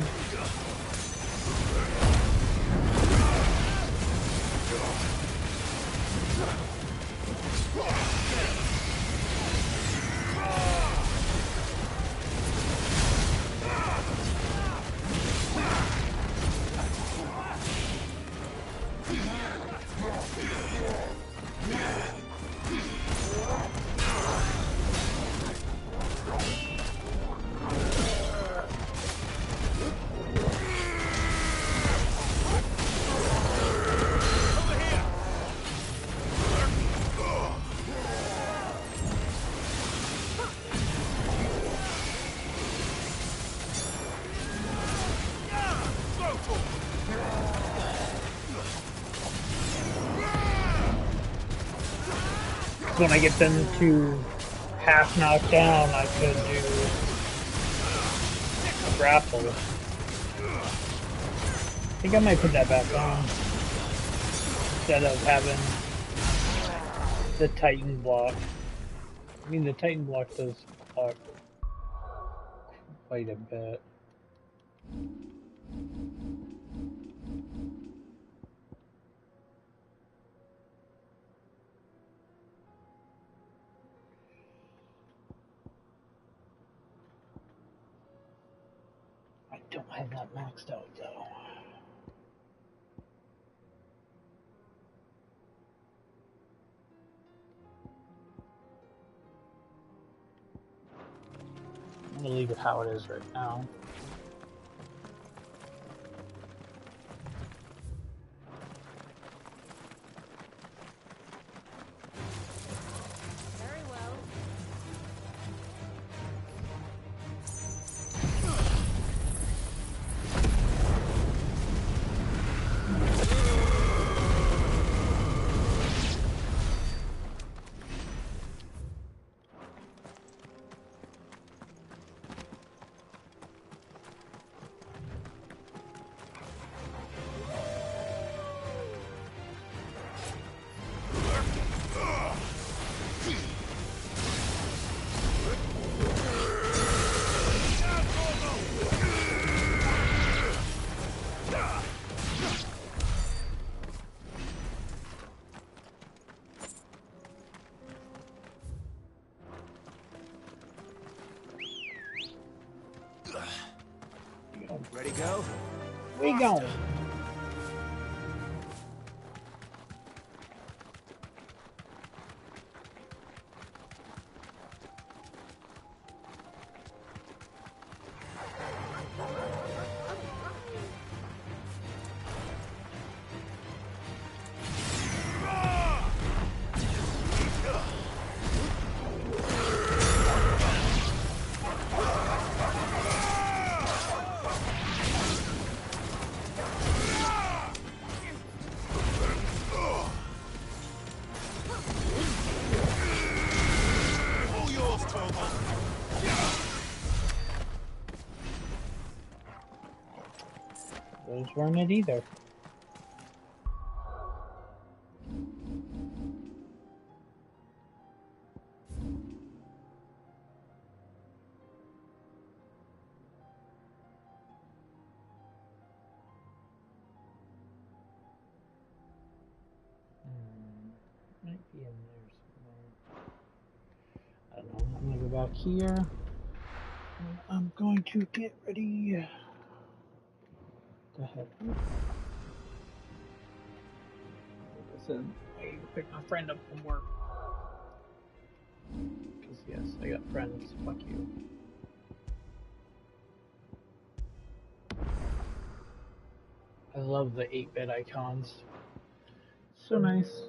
When I get them to half knocked down, I could do a grapple. I think I might put that back on instead of having the Titan block. I mean, the Titan block does block quite a bit. I don't have that maxed out though. I'm gonna leave it how it is right now. Very well. Ready, go? We go. Those weren't it either. Might be in there somewhere. I don't know. I'm gonna go back here. I'm going to get ready to head out. Like I said, I need to pick my friend up from work. Because, yes, I got friends. Fuck you. I love the 8-bit icons. So nice.